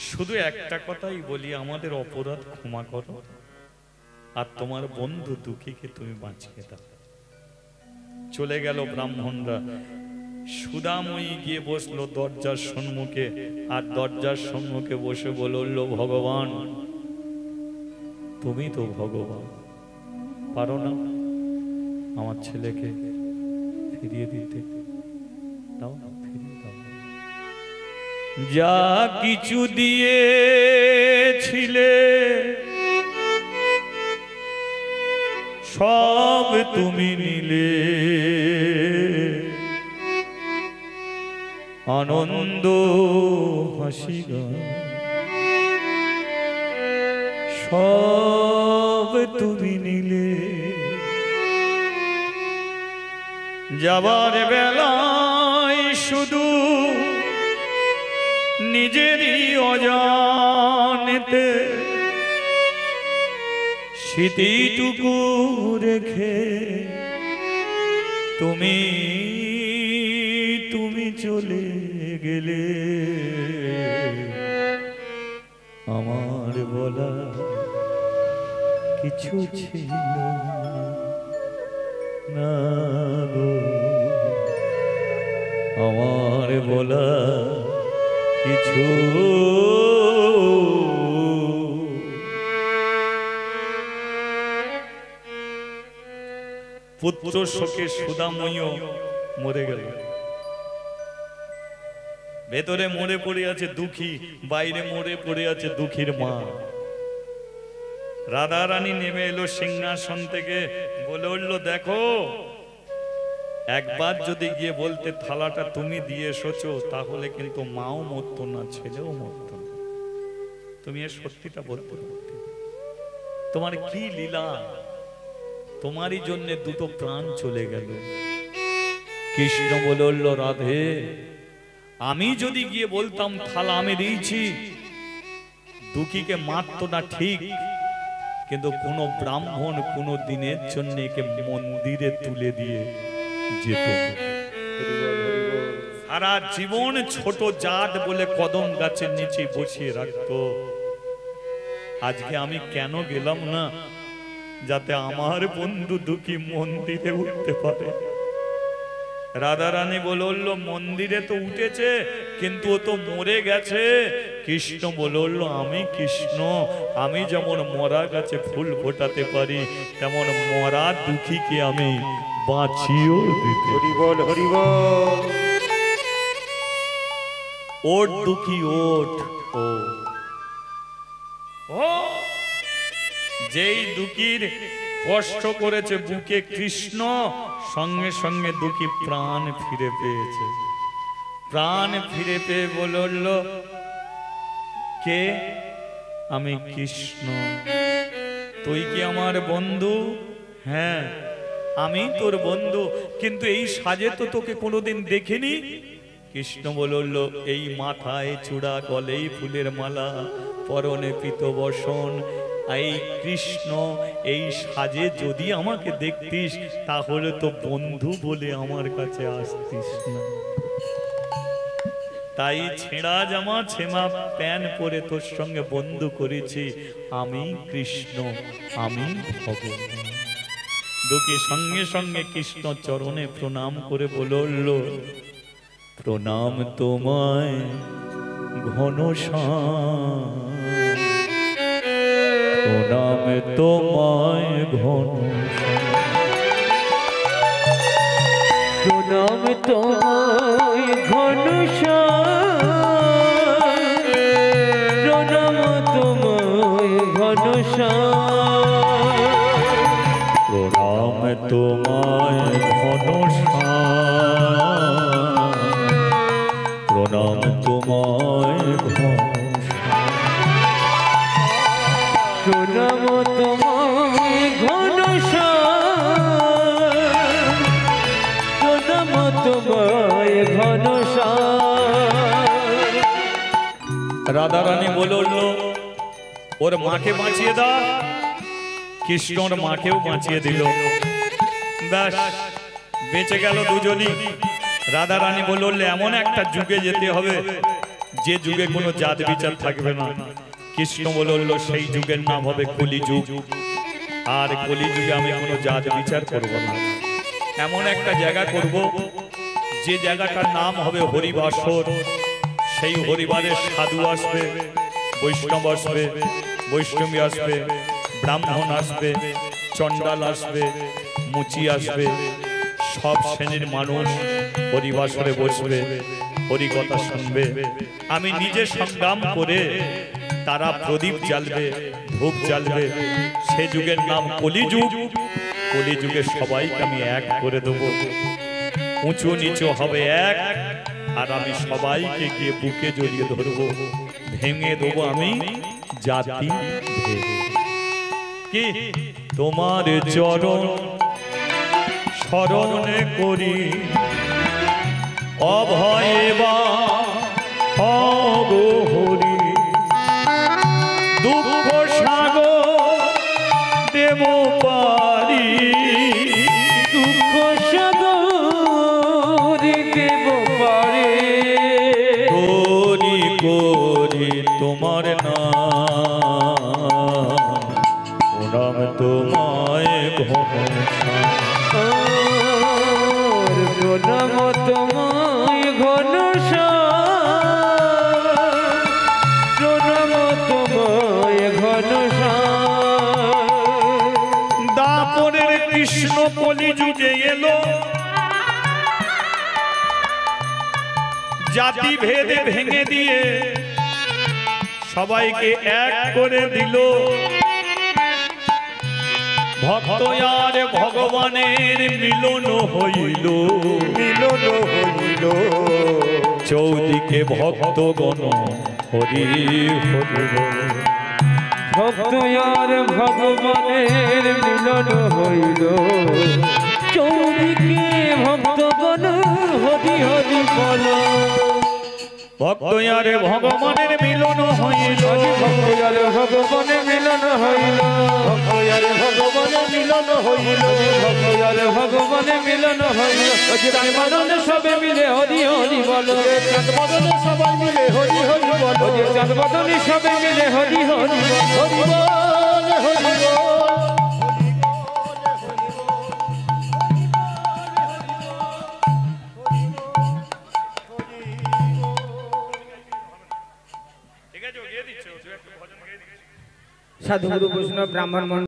শুধু একটা কথাই বলি, আমাদের অপরাধ ক্ষমা করো, আর তোমার বন্ধু দুঃখীকে তুমি বাঁচিয়ে দাও। চলে গেল ব্রাহ্মণরা। সুদাময়ী গিয়ে বসলো দরজার সম্মুখে, আর দরজার সম্মুখে বসে বলল, ভগবান, তুমি তো ভগবান, পারো না আমার ছেলেকে ফিরিয়ে দিতে? দাও না, ফিরিয়ে দাও। যা কিছু দিয়েছিলে সব তুমি নিলে, আনন্দ হাসি গান সব তুমি নিলে। যাবার বেলায় শুধু নিজেরই অজানেতে স্মৃতিটুকু রেখে তুমি চলে গেলে। আমার বলা কিছু ছিল না গো, আমার বলা কিছু পুত্র শোকে সুদাময়ী মরে গেল। ভেতরে মরে পড়ে আছে দুঃখী, বাইরে মরে পড়ে আছে দুঃখীর মা। রাধা রানী নেমে এলো সিংহাসন থেকে, বলে উঠল, দেখো, একবার যদি গিয়ে বলতে থালাটা তুমি দিয়ে এসেছো, তাহলে কিন্তু মাও মরতো না, ছেলেও মরতো না। তুমি এর সত্যিটা বলতে পারতে। তোমার কি লীলা, তোমারই জন্য দুটো প্রাণ চলে গেল। কৃষ্ণ বলল, রাধে, আমি যদি গিয়ে বলতাম থালা আমি দিয়েছি, দুঃখীকে মারতো না ঠিক, কিন্তু কোন ব্রাহ্মণ কোন দিনের জন্য একে মন্দিরে তুলে দিয়ে যেত। সারা জীবন ছোট জাত বলে কদম গাছের নিচে বসিয়ে রাখতো। আজকে আমি কেন গেলাম না, যাতে আমার বন্ধু দুঃখী মন্দিরে উঠতে পারে। রাধা রানী বলল, মন্দিরে তো উঠেছে, কিন্তু ও তো মরে গেছে। কৃষ্ণ বলল, আমি কৃষ্ণ, আমি যেমন মরা গাছে ফুল ফোটাতে পারি, তেমন মরা দুঃখীকে আমি বাঁচিয়েও দিতে। হরি বল, হরি বল। ওঠ দুঃখী, ওঠ। ও যেই দুঃখীর কষ্ট করেছে বুকে কৃষ্ণ, সঙ্গে সঙ্গে দুঃখী প্রাণ ফিরে পেয়েছে। প্রাণ ফিরে পেয়ে বলল, কে? আমি কৃষ্ণ। তুই কি আমার বন্ধু? হ্যাঁ, আমি তোর বন্ধু, কিন্তু এই সাজে তো তোকে কোনোদিন দেখিনি। কৃষ্ণ বলল, এই মাথায় চূড়া, গলেই ফুলের মালা, পরনে পীতবসন, এই কৃষ্ণ এই সাজে যদি আমাকে দেখতিস তাহলে তো বন্ধু বলে আমার কাছে আসতিস না। তাই ছেঁড়া জামা ছেমা প্যান্ট পরে তোর সঙ্গে বন্ধু করেছি। আমি কৃষ্ণ, আমি ভগবান। দুঃখী সঙ্গে সঙ্গে কৃষ্ণ চরণে প্রণাম করে বলল, প্রণাম তোমায় ঘনশ্যাম, প্রণাম তোমায় ঘনশ্যাম, প্রণাম তোমায় ঘনশ্যাম, প্রণাম তোমায় ঘনশ্যাম, প্রণাম তোমায় ঘনশ্যাম, প্রণাম তোমায় ঘনশ্যাম, প্রণাম তোমায় ঘনশ্যাম, প্রণাম তোমায় ঘনশ্যাম। রাধা রানী বলল, ওর মাকে বাঁচিয়ে দাও। কৃষ্ণর মাকেও বাঁচিয়ে দিল। ব্যাস, বেঁচে গেল দুজনই। রাধা রানী বলল, এমন একটা যুগে যেতে হবে যে যুগে কোনো জাত বিচার থাকবে না। কৃষ্ণ বলল, সেই যুগের নাম হবে কলিযুগ। আর কলিযুগে আমি কোনো জাত বিচার করব না। এমন একটা জায়গা করব যে জায়গাটার নাম হবে হরিবাসর। সেই হরিবারের সাধু আসবে, বৈষ্ণব আসবে, বৈষ্ণবী আসবে, ব্রাহ্মণ আসবে, চণ্ডাল আসবে, মুচি আসবে, সব শ্রেণীর মানুষ হরিবাসরে বসবে, হরিকথা শুনবে। আমি নিজে সংগ্রাম করে তারা প্রদীপ জ্বালবে, ধূপ জ্বালবে। সে যুগের নাম কলিযুগ। কলিযুগে সবাইকে আমি এক করে দেব, উঁচু নিচু হবে এক। আর আমি সবাইকে গিয়ে বুকে জড়িয়ে ধরবো, ভেঙে দেবো আমি জাতি ভেদ। কি তোমার চরণ শরণ করি, অভয়ে বা গো হরি, দুঃখ সাগর দেব পারি, দুঃখ সাগর দেব পারে, করি করি তোমার নাম, প্রণাম তোমায় ঘনশ্যাম, প্রণাম তোমায় ঘনশ্যাম, প্রণাম তোমায় ঘনশ্যাম। দাপরের কৃষ্ণ কলিযুগে এলো, জাতি ভেদে ভেঙে দিয়ে সবাইকে এক করে দিল। ভক্ত আর ভগবানের মিলন হইল, মিলন হইল, চৌদিকে ভক্তগণ হরি হরি। ভক্ত আর ভগবানের মিলন হইল, চৌদিকে ভক্তগণ হরি হরি বল। ভক্ত আর ভগবানের মিলন হইল, ভক্ত আর ভগবানের মিলন হইল, ভক্ত আর ভগবানের মিলন হইল, ভক্ত আর ভগবানের মিলন হইল। চাঁদ বদনে সবে মিলে হরি হরি বল, চাঁদ বদনে সবাই মিলে হরি হরি বল, চাঁদ বদনে সবে মিলে হরি হরি বল, হরি বল হরি বল। সাধুগুরু বৈষ্ণব ব্রাহ্মণ